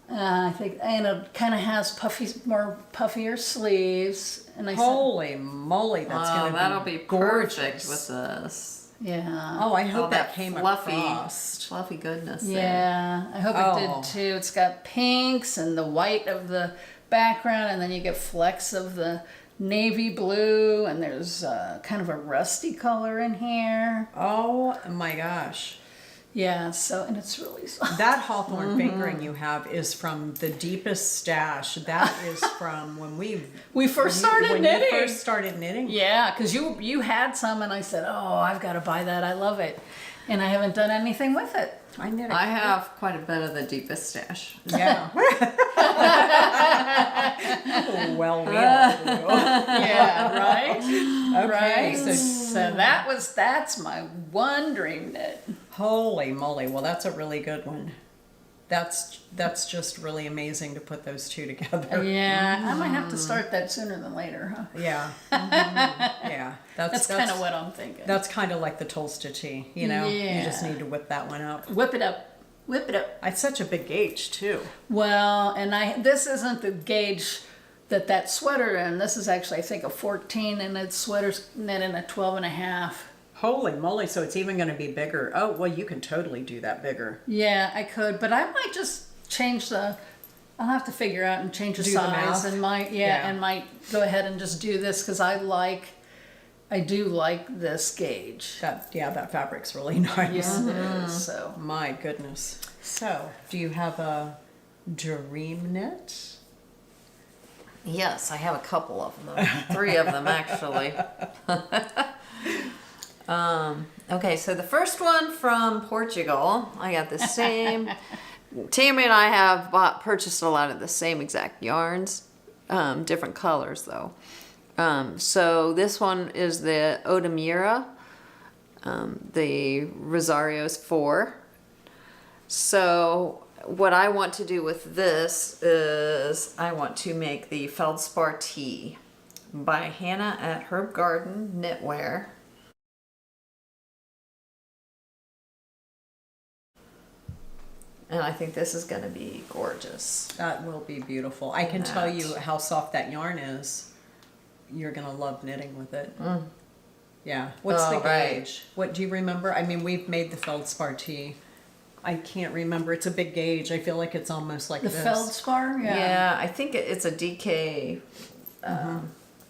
I think, and it kind of has more puffier sleeves. And I said, Holy moly, that's Oh, gonna that'll be gorgeous. perfect with this. Yeah. Oh, I hope All that came across. fluffy goodness. There. Yeah, I hope it did too. It's got pinks and the white of the background, and then you get flecks of the navy blue, and there's kind of a rusty color in here. Oh my gosh. Yeah, so, and it's really soft. That hawthorn fingering you have is from the deepest stash. That is from when We first started knitting. You first started knitting? Yeah, because you had some, and I said, oh, I've got to buy that. I love it. And I haven't done anything with it. I knit. I have quite a bit of the deepest stash. Yeah. Well, we all do. Yeah, right? Okay, Right? So that's my one dream knit. Holy moly! Well, that's a really good one. That's just really amazing to put those two together. Yeah, I might have to start that sooner than later, huh? Yeah. Yeah. That's kind of what I'm thinking. That's kind of like the Tolsta Tea, you know? Yeah. You just need to whip that one up. Whip it up. Whip it up. It's such a big gauge, too. Well, and this isn't the gauge that sweater in. This is actually, I think, a 14, and the sweater's knit in a 12 and a half. Holy moly, so it's even going to be bigger. Oh, well, you can totally do that bigger. Yeah, I could, but I might just change I'll have to figure out and change the Do the size math? and might go ahead and just do this because I do like this gauge. That fabric's really nice. Yes, it is. So My goodness. So, do you have a dream knit? Yes, I have a couple of them. 3 of them, actually. Okay, so the first one from Portugal, I got the same. Tammi and I have purchased a lot of the same exact yarns, different colors though. So this one is the Odamira, the Rosario's 4. So what I want to do with this is I want to make the Feldspar Tea by Hannah at Herb Garden Knitwear. And I think this is going to be gorgeous. That will be beautiful. I can tell you how soft that yarn is. You're going to love knitting with it. Yeah. What's the gauge? What do you remember? I mean, we've made the Feldspar Tea. I can't remember. It's a big gauge. I feel like it's almost like the this. Feldspar, Yeah, I think it's a DK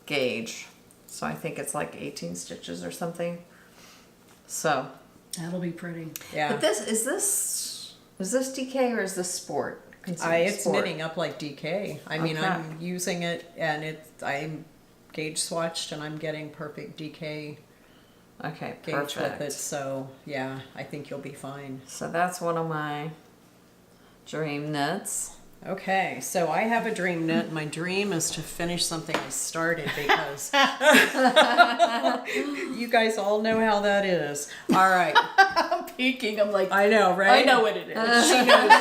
gauge. So I think it's like 18 stitches or something. So that'll be pretty. Yeah. But is this DK or is this sport? It's knitting up like DK. I mean, Okay. I'm using it and I'm gauge swatched and I'm getting perfect DK Okay, gauge perfect. with it. So yeah, I think you'll be fine. So that's one of my dream knits. Okay, so I have a dream knit. My dream is to finish something I started because you guys all know how that is. All right. I'm peeking. I'm like, I know, right? I know what it is. She knows.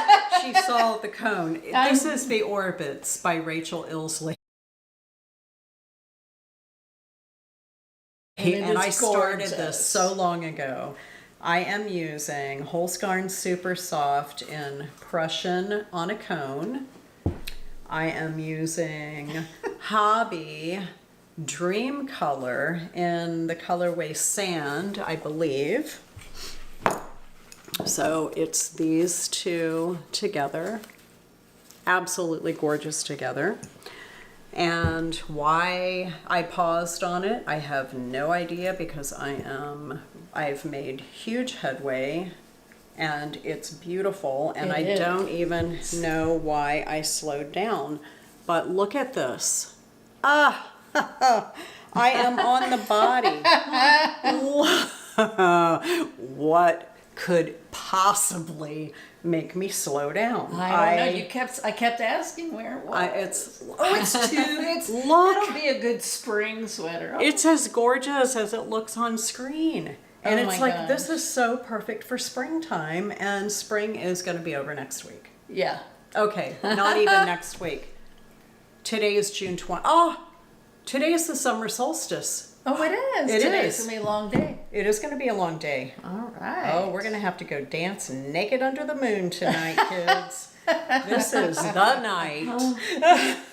She saw the cone. This is the Orbits by Rachel Ilsley. And I started this so long ago. I am using Holskarn Super Soft in Prussian on a cone. I am using Hobbii Dream Color in the colorway Sand, I believe. So it's these two together. Absolutely gorgeous together. And why I paused on it, I have no idea because I've made huge headway and it's beautiful and I don't even know why I slowed down. But look at this. I am on the body. What could possibly make me slow down? I don't know. I kept asking where it was. It's Look. It'll be a good spring sweater. It's as gorgeous as it looks on screen. And Oh it's my like, this gosh. is so perfect for springtime, and spring is going to be over next week. Yeah. Okay, not even next week. Today is June 20th. Oh, today is the summer solstice. Oh, it is. It Today's is. going to be a long day. It is going to be a long day. All right. Oh, we're going to have to go dance naked under the moon tonight, kids. This is the night.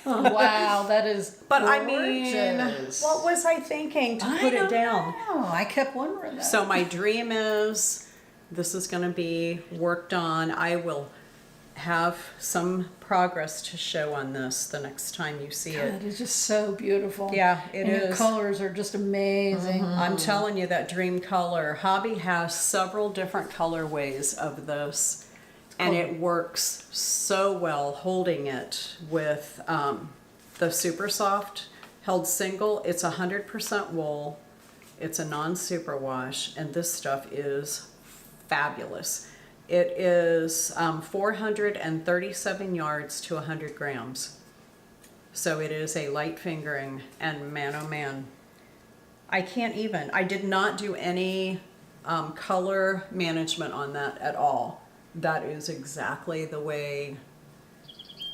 Wow, that is But I mean, gorgeous. what was I thinking to put it down? Oh, I kept wondering that. So my dream is this is going to be worked on. I will have some progress to show on this the next time you see it. It is just so beautiful. Yeah, it and your is. colors are just amazing. I'm telling you, that dream color. Hobbii has several different colorways of this, and it works so well holding it with the super soft held single. It's 100% wool. It's a non-superwash, and this stuff is fabulous. It is 437 yards to 100 grams. So it is a light fingering, and man, oh man, I can't even. I did not do any color management on that at all. That is exactly the way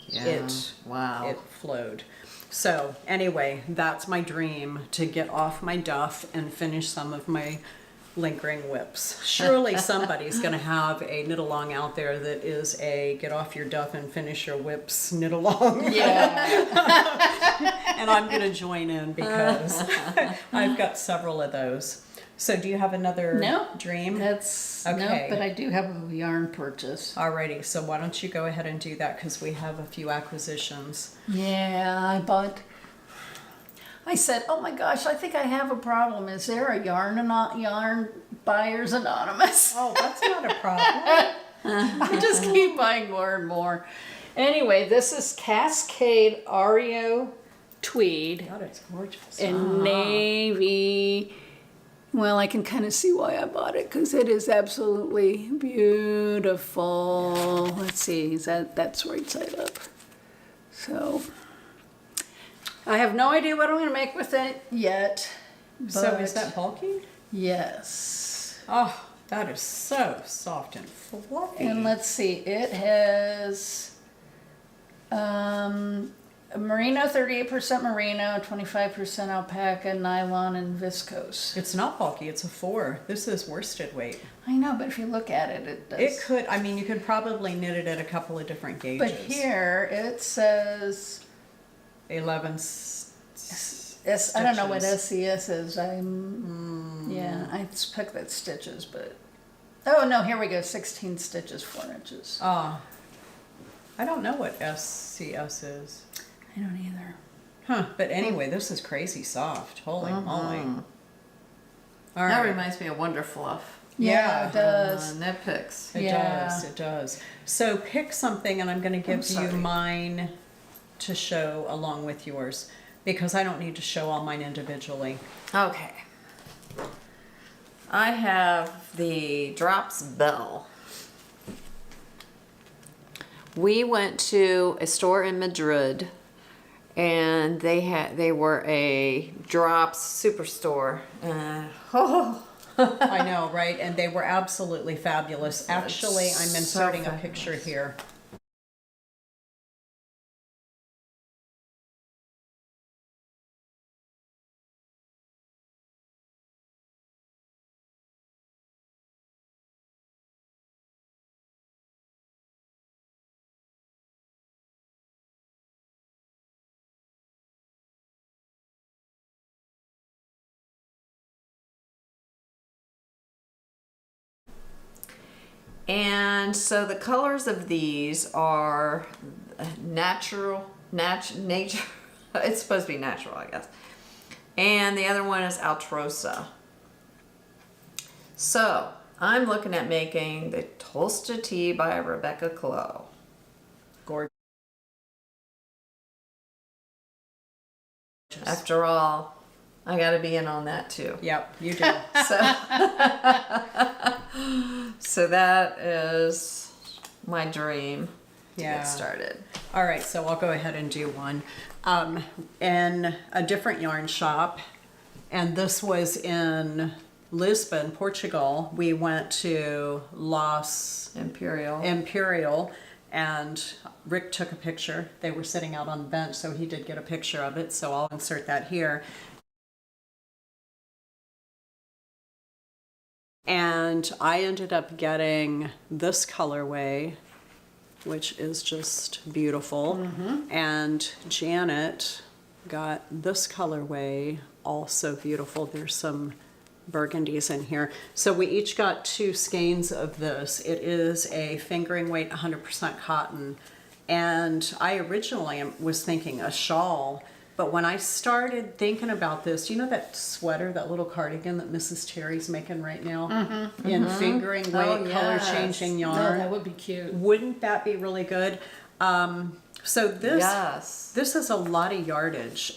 it flowed. So anyway, that's my dream, to get off my duff and finish some of my lingering whips. Surely somebody's going to have a knit along out there that is a get off your duff and finish your whips knit along. Yeah. And I'm going to join in because I've got several of those. So do you have another dream? That's okay. no, but I do have a yarn purchase. Alrighty, so why don't you go ahead and do that, because we have a few acquisitions. Yeah, I said, oh my gosh, I think I have a problem. Is there a yarn buyers anonymous? Oh, that's not a problem. I just keep buying more and more. Anyway, this is Cascade Ario Tweed God, it's gorgeous. in navy. Well, I can kind of see why I bought it, because it is absolutely beautiful. Let's see, that's right side up. So I have no idea what I'm going to make with it yet. So is but that bulky? Yes. Oh, that is so soft and fluffy. And let's see, it has merino, 38% merino, 25% alpaca, nylon, and viscose. It's not bulky, it's a 4. This is worsted weight. I know, but if you look at it, it does. It could, I mean, you could probably knit it at a couple of different gauges. But here it says 11 I don't know what SCS is. Yeah, I picked that stitches, but oh no, here we go. 16 stitches, 4 inches. I don't know what SCS is. I don't either. Huh, but anyway, this is crazy soft. Holy moly. All right. That reminds me of Wonder Fluff. Yeah, it does. Knit picks. It does, it does. So pick something, and I'm going to give you mine to show along with yours, because I don't need to show all mine individually. Okay. I have the Drops Bell. We went to a store in Madrid, and they were a Drops superstore. I know, right? And they were absolutely fabulous. Actually, I'm inserting a picture here. And so the colors of these are nature. It's supposed to be natural, I guess. And the other one is Altrosa. So I'm looking at making the Tolsta Tea by Rebecca Clow. Gorgeous. After all, I got to be in on that too. Yep, you do. So that is my dream to Yeah. get started. All right, so I'll go ahead and do one. In a different yarn shop, and this was in Lisbon, Portugal. We went to Los Imperial, and Rick took a picture. They were sitting out on the bench, so he did get a picture of it, so I'll insert that here. And I ended up getting this colorway which is just beautiful. And Janet got this colorway, also beautiful. There's some burgundies in here. So we each got 2 skeins of this. It is a fingering weight 100% cotton. And I originally was thinking a shawl, but when I started thinking about this, you know that sweater, that little cardigan that Mrs. Terry's making right now in fingering weight, color changing No, yarn? that would be cute. Wouldn't that be really good? So this Yes. this is a lot of yardage.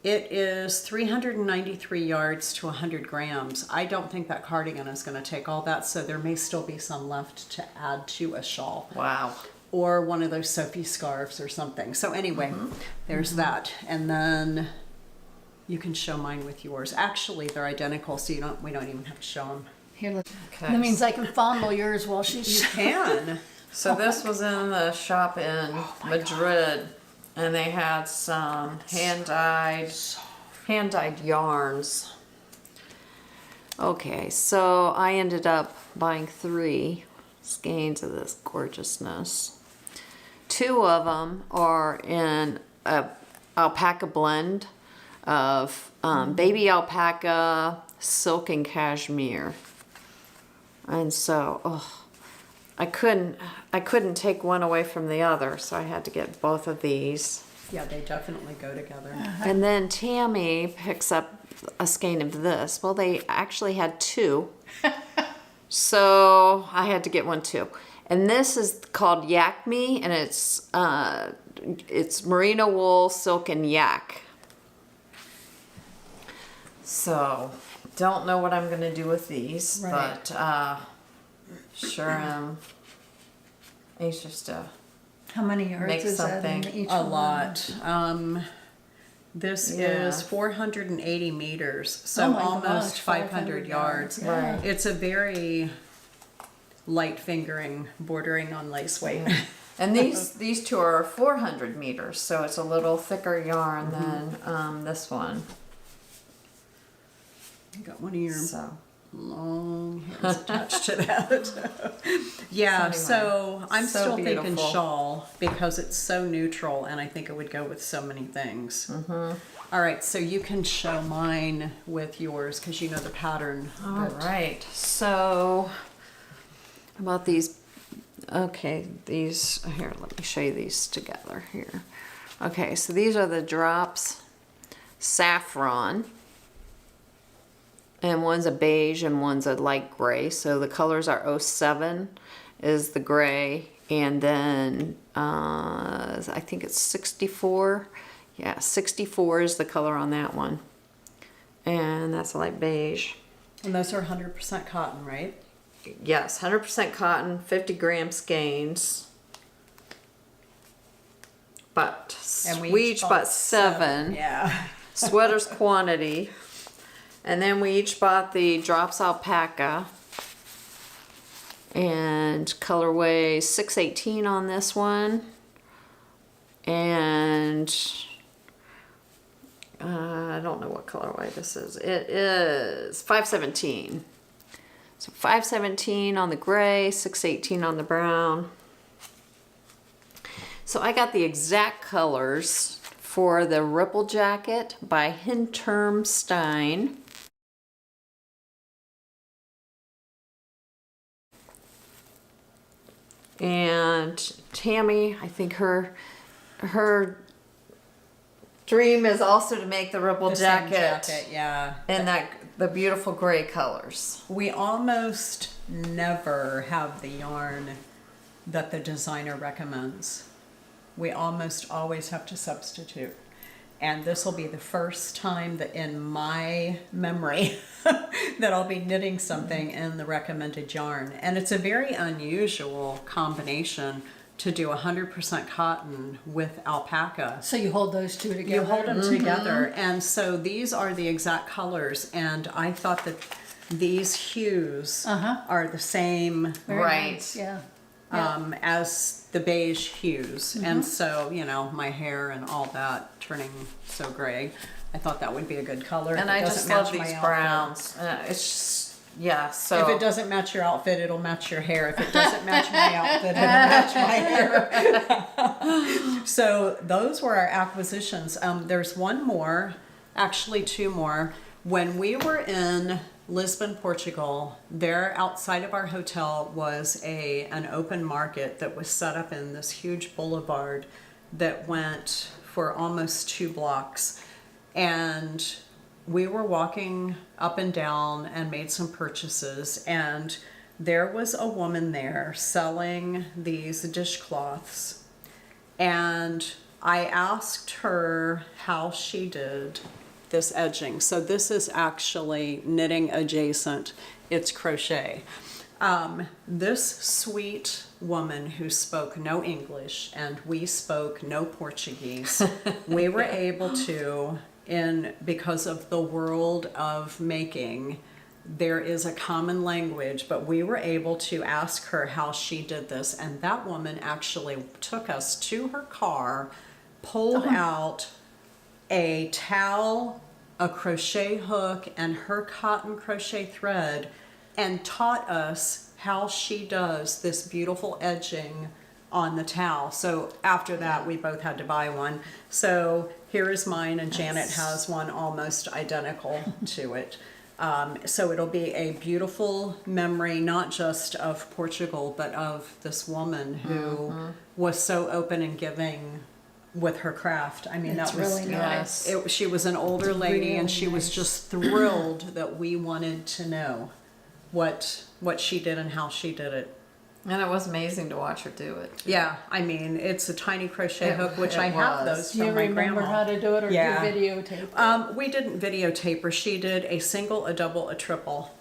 It is 393 yards to 100 grams. I don't think that cardigan is going to take all that, so there may still be some left to add to a shawl. Wow. Or one of those soapy scarves or something. So anyway, there's that. And then you can show mine with yours. Actually, they're identical, so we don't even have to show them. Here, look. Okay. That means I can fondle yours while You she's. can. So this was in the shop in Madrid, and they had some hand-dyed yarns. Okay, so I ended up buying 3 skeins of this gorgeousness. 2 of them are in a alpaca blend of baby alpaca, silk, and cashmere. And so, I couldn't take one away from the other, so I had to get both of these. Yeah, they definitely go together. And then Tammi picks up a skein of this. Well, they actually had 2. So I had to get one too. And this is called Yak Me, and it's merino wool, silk, and yak. So don't know what I'm gonna do with these, Right. but sure am anxious to. How many yards Make is that in something. each A one? lot. This Yeah. is 480 meters, so Oh my almost gosh, 500 yards. Yeah. Right. It's a very light fingering, bordering on lace weight. And these 2 are 400 meters, so it's a little thicker yarn than this one. You got one of your So long hairs attached to that. Yeah, So so anyway, I'm so still thinking beautiful. shawl because it's so neutral, and I think it would go with so many things. All right, so you can show mine with yours because you know the pattern. all right. So about these. Okay, these here. Let me show you these together here. Okay, so these are the drops saffron. And one's a beige and one's a light gray. So the colors are 07 is the gray, and then I think it's 64. Yeah, 64 is the color on that one. And that's a light beige. And those are 100% cotton, right? Yes, 100% cotton, 50 gram skeins. But And we each bought 7. Yeah. Sweaters quantity. And then we each bought the drops alpaca. And colorway 618 on this one. And I don't know what colorway this is. It is 517. So 517 on the gray, 618 on the brown. So I got the exact colors for the Ripple Jacket by Hintermstein. And Tammi, I think her dream is also to make the Ripple The same jacket, yeah. and the beautiful gray colors. We almost never have the yarn that the designer recommends. We almost always have to substitute. And this will be the first time that in my memory that I'll be knitting something in the recommended yarn. And it's a very unusual combination to do 100% cotton with alpaca. So you hold those 2 together. You hold them together. And so these are the exact colors. And I thought that these hues are the same Very Right. nice, yeah. as the beige hues. And so, you know, my hair and all that turning so gray, I thought that would be a good color. And It I doesn't just match love my these outfit. browns. It's just Yeah, so If it doesn't match your outfit, it'll match your hair. If it doesn't match my outfit, it'll match my hair. So those were our acquisitions. There's one more, actually two more. When we were in Lisbon, Portugal, there outside of our hotel was an open market that was set up in this huge boulevard that went for almost 2 blocks. And we were walking up and down and made some purchases, and there was a woman there selling these dishcloths. And I asked her how she did this edging. So this is actually knitting adjacent. It's crochet. This sweet woman who spoke no English and we spoke no Portuguese, we were able to, because of the world of making, there is a common language, but we were able to ask her how she did this. And that woman actually took us to her car, pulled out a towel, a crochet hook, and her cotton crochet thread, and taught us how she does this beautiful edging on the towel. So after that, we both had to buy one. So here is mine, and Janet has one almost identical to it. So it'll be a beautiful memory, not just of Portugal, but of this woman who was so open and giving with her craft. I mean, It's that was really nice. She was an older lady, and she was nice. just thrilled that we wanted to know what she did and how she did it. and it was amazing to watch her do it. Yeah, I mean, it's a tiny crochet hook, which it I have was. those Do you from my remember grandma. how to do it, or Yeah. do you videotape it? We didn't videotape her. She did a single, a double, a triple.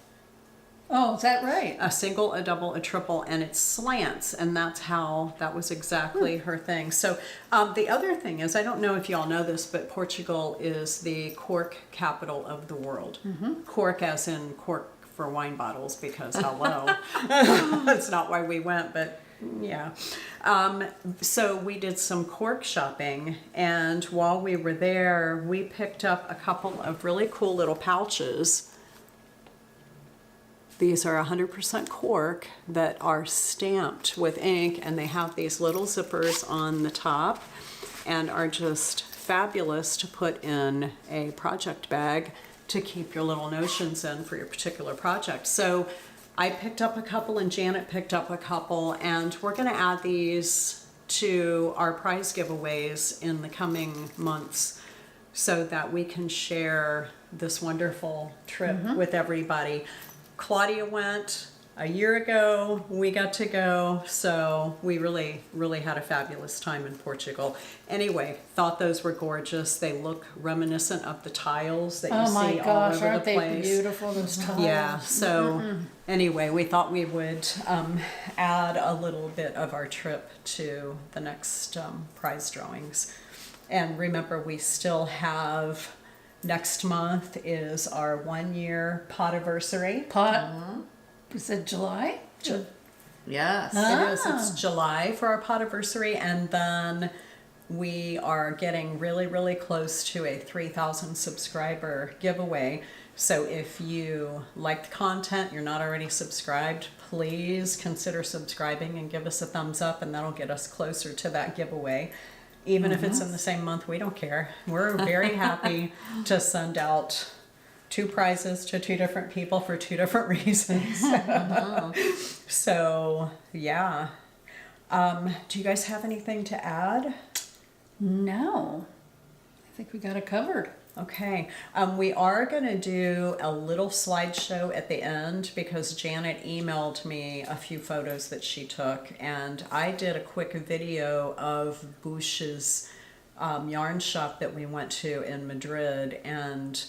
Oh, is that right? A single, a double, a triple, and it slants, and that was exactly her thing. So the other thing is, I don't know if y'all know this, but Portugal is the cork capital of the world. Cork as in cork for wine bottles, because hello. That's not why we went, but yeah. So we did some cork shopping, and while we were there, we picked up a couple of really cool little pouches. These are 100% cork that are stamped with ink, and they have these little zippers on the top and are just fabulous to put in a project bag to keep your little notions in for your particular project. So I picked up a couple, and Janet picked up a couple, and we're going to add these to our prize giveaways in the coming months so that we can share this wonderful trip with everybody. Claudia went a year ago, we got to go, so we really, really had a fabulous time in Portugal. Anyway, thought those were gorgeous. They look reminiscent of the tiles that you Oh my see all gosh, over aren't the they place. beautiful, those tiles? Yeah, so anyway, we thought we would add a little bit of our trip to the next prize drawings. And remember, we still have, next month is our 1-year podiversary. Is it July? Yes. It is. It's July for our podiversary, and then we are getting really, really close to a 3,000 subscriber giveaway. So if you like the content, you're not already subscribed, please consider subscribing and give us a thumbs up, and that'll get us closer to that giveaway. Even if it's in the same month, we don't care. We're very happy to send out 2 prizes to 2 different people for 2 different reasons. So, yeah. Do you guys have anything to add? No. I think we got it covered. Okay. We are going to do a little slideshow at the end because Janet emailed me a few photos that she took, and I did a quick video of Bush's yarn shop that we went to in Madrid, and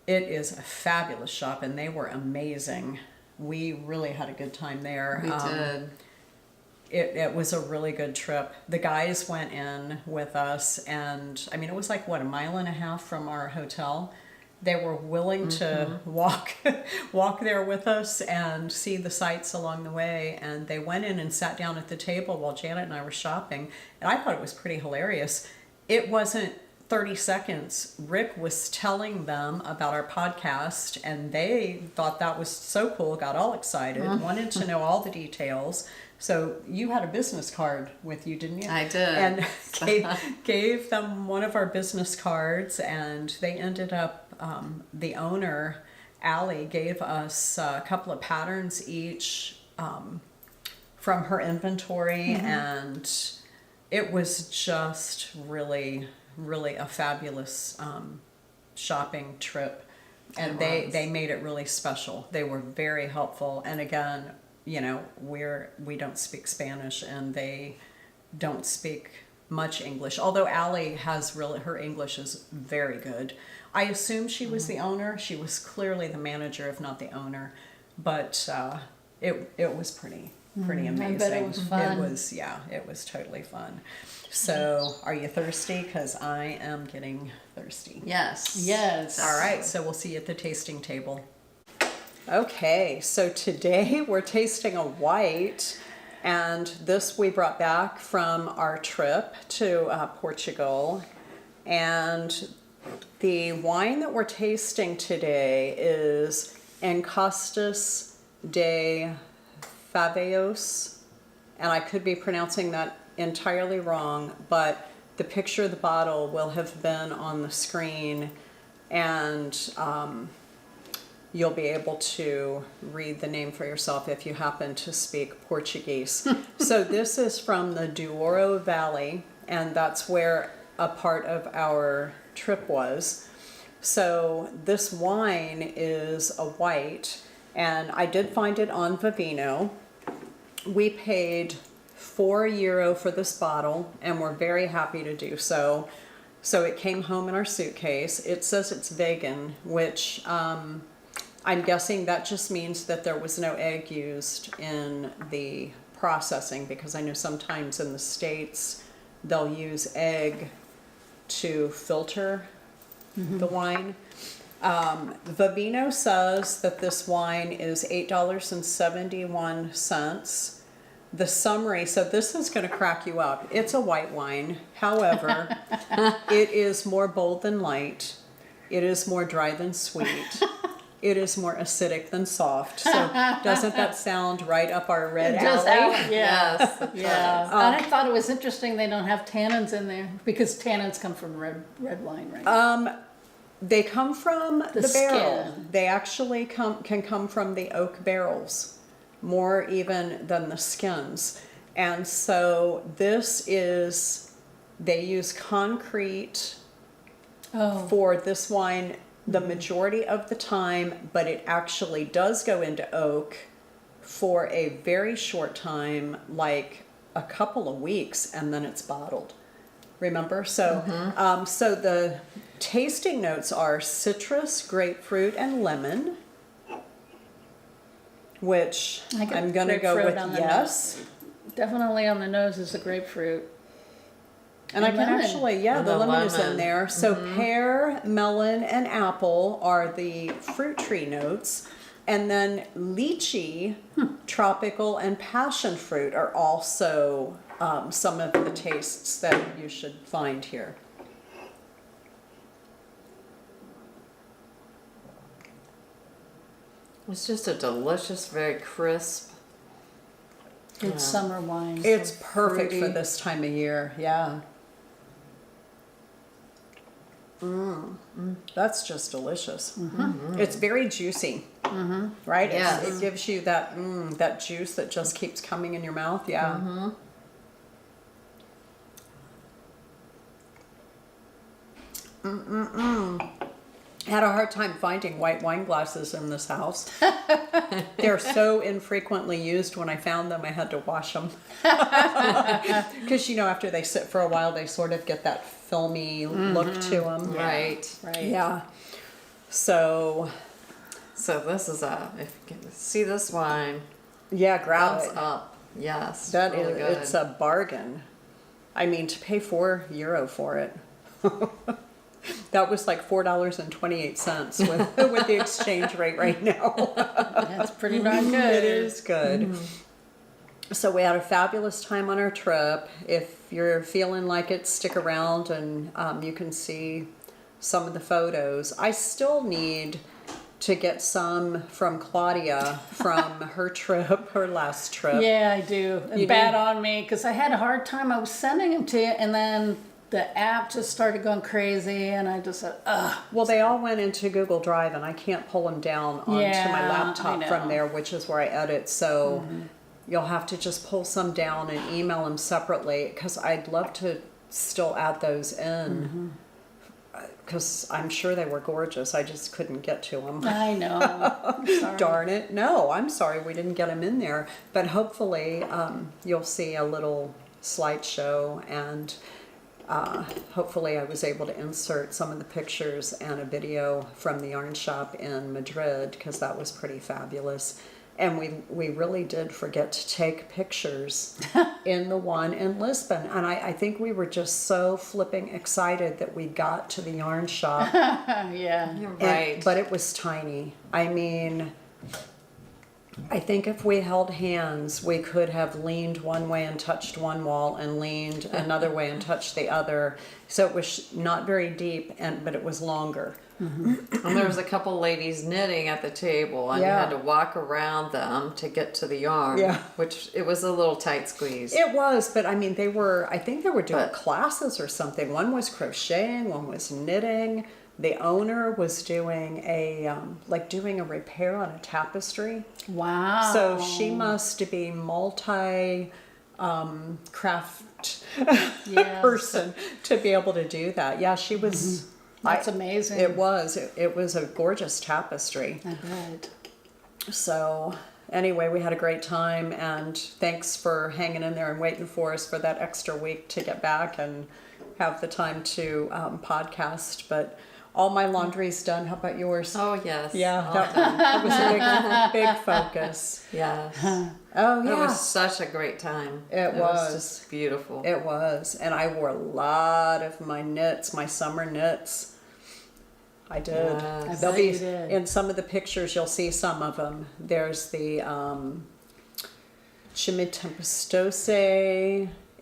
it is a fabulous shop, and they were amazing. We really had a good time there. We did. It was a really good trip. The guys went in with us, and I mean, it was like, what, 1.5 miles from our hotel? They were willing to walk there with us and see the sights along the way, and they went in and sat down at the table while Janet and I were shopping, and I thought it was pretty hilarious. It wasn't 30 seconds, Rick was telling them about our podcast, and they thought that was so cool, got all excited, wanted to know all the details. So you had a business card with you, didn't you? I did. And gave them one of our business cards, and they ended up, the owner, Allie, gave us a couple of patterns each from her inventory, and it was just really a fabulous shopping trip, and they made it really special. They were very helpful, and again, you know, we don't speak Spanish, and they don't speak much English, although Allie has her English is very good. I assume she was the owner. She was clearly the manager, if not the owner, but it was pretty amazing. I bet it was fun. It was totally fun. So, are you thirsty? Because I am getting thirsty. Yes. All right, so we'll see you at the tasting table. Okay, so today we're tasting a white, and this we brought back from our trip to Portugal. And the wine that we're tasting today is Encostas de Faveios, and I could be pronouncing that entirely wrong, but the picture of the bottle will have been on the screen, and you'll be able to read the name for yourself if you happen to speak Portuguese. So this is from the Douro Valley, and that's where a part of our trip was. So this wine is a white, and I did find it on Vivino. We paid €4 for this bottle, and we're very happy to do so. So it came home in our suitcase. It says it's vegan, which I'm guessing that just means that there was no egg used in the processing, because I know sometimes in the States they'll use egg to filter the wine. Vivino says that this wine is $8.71. The summary, so this is going to crack you up. It's a white wine. However, it is more bold than light. It is more dry than sweet. It is more acidic than soft. So doesn't that sound right up our red alley? Yes. Yeah. And I thought it was interesting they don't have tannins in there, because tannins come from red wine, right? They come from the barrel. skin. They actually can come from the oak barrels, more even than the skins. And so this is, they use concrete for this wine the majority of the time, but it actually does go into oak for a very short time, like a couple of weeks, and then it's bottled. Remember? So, so the tasting notes are citrus, grapefruit, and lemon, which I'm going to go with yes. Definitely on the nose is the grapefruit. And I can lemon. actually, the lemon is in there. So pear, melon, and apple are the fruit tree notes. And then lychee, tropical, and passion fruit are also some of the tastes that you should find here. It's just a delicious, very crisp. Good summer wine. It's perfect fruity. for this time of year, yeah. That's just delicious. It's very juicy, right? Yes. It gives you that that juice that just keeps coming in your mouth. Yeah. Had a hard time finding white wine glasses in this house. They're so infrequently used. When I found them, I had to wash them. Because, you know, after they sit for a while, they sort of get that filmy look to them. Right. Yeah. So this is if you can see this wine, yeah, grab thumbs it. up. Yes. That really is, good. it's a bargain. I mean, to pay €4 for it. That was like $4.28 with the exchange rate right now. That's pretty darn good. It is good. So we had a fabulous time on our trip. If you're feeling like it, stick around and you can see some of the photos. I still need to get some from Claudia from her trip, her last trip. Yeah, I do. You Bad do? on me because I had a hard time. I was sending them to you, and then the app just started going crazy, and I just said, ugh. Well, they all went into Google Drive, and I can't pull them down onto Yeah, my I laptop know. from there, which is where I edit. So you'll have to just pull some down and email them separately, because I'd love to still add those in. Because I'm sure they were gorgeous. I just couldn't get to them. I know. I'm sorry. Darn it. No, I'm sorry we didn't get them in there. But hopefully you'll see a little slideshow, and hopefully I was able to insert some of the pictures and a video from the yarn shop in Madrid, because that was pretty fabulous. And we really did forget to take pictures in the one in Lisbon. And I think we were just so flipping excited that we got to the yarn shop. Yeah. You're And- right. but it was tiny. I mean, I think if we held hands, we could have leaned one way and touched one wall and leaned another way and touched the other. So it was not very deep, but it was longer. And there was a couple ladies knitting at the table, and you Yeah. had to walk around them to get to the yarn. Yeah. Which it was a little tight squeeze. It was, but I mean, I think they were doing But- classes or something. One was crocheting, one was knitting. The owner was doing doing a repair on a tapestry. Wow. So she must be craft Yes. person to be able to do that. Yeah, she was. That's amazing. It was. It was a gorgeous tapestry. I bet. So anyway, we had a great time, and thanks for hanging in there and waiting for us for that extra week to get back and have the time to podcast. But all my laundry's done. How about yours? Oh yes. Yeah, All that, done. that was a big focus. Yes. Oh It yeah, was such a great time. It was was. just beautiful. it was, and I wore a lot of my knits, my summer knits. I did. Yes. I They'll bet be you did. in some of the pictures. You'll see some of them. There's the Chimay Tempestose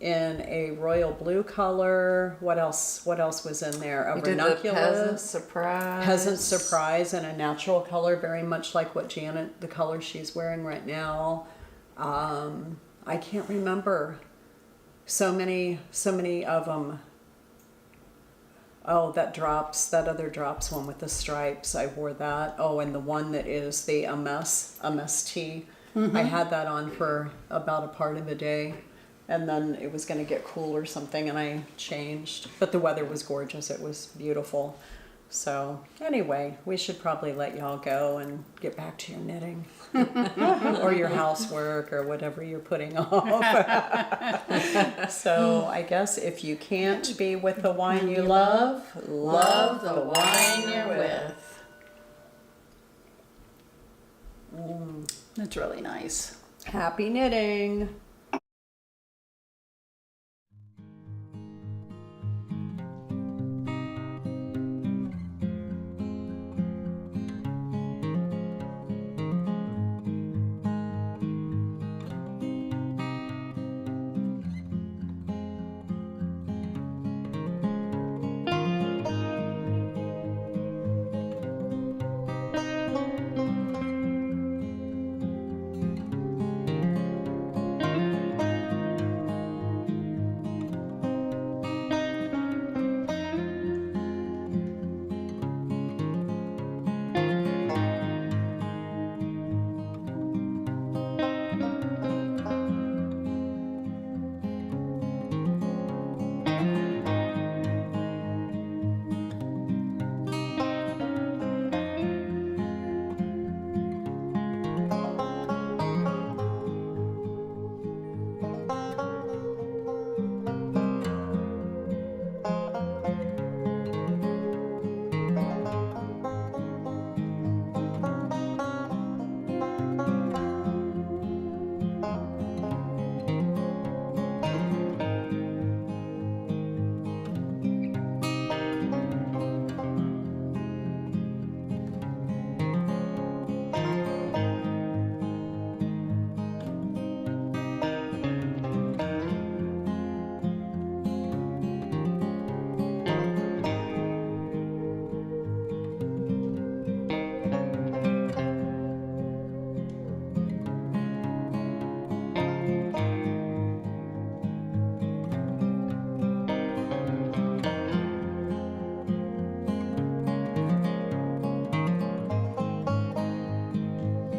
in a royal blue color. What else? What else was in there? A We did the ranunculus. peasant surprise. Peasant surprise in a natural color, very much like what Janet, the color she's wearing right now. I can't remember. So many of them. Oh, that other drops one with the stripes. I wore that. Oh, and the one that is the MS tee. I had that on for about a part of the day. And then it was going to get cool or something, and I changed. But the weather was gorgeous. It was beautiful. So anyway, we should probably let y'all go and get back to your knitting or your housework or whatever you're putting off. So I guess if you can't be with the wine you love, love the wine you're with. That's really nice. Happy knitting.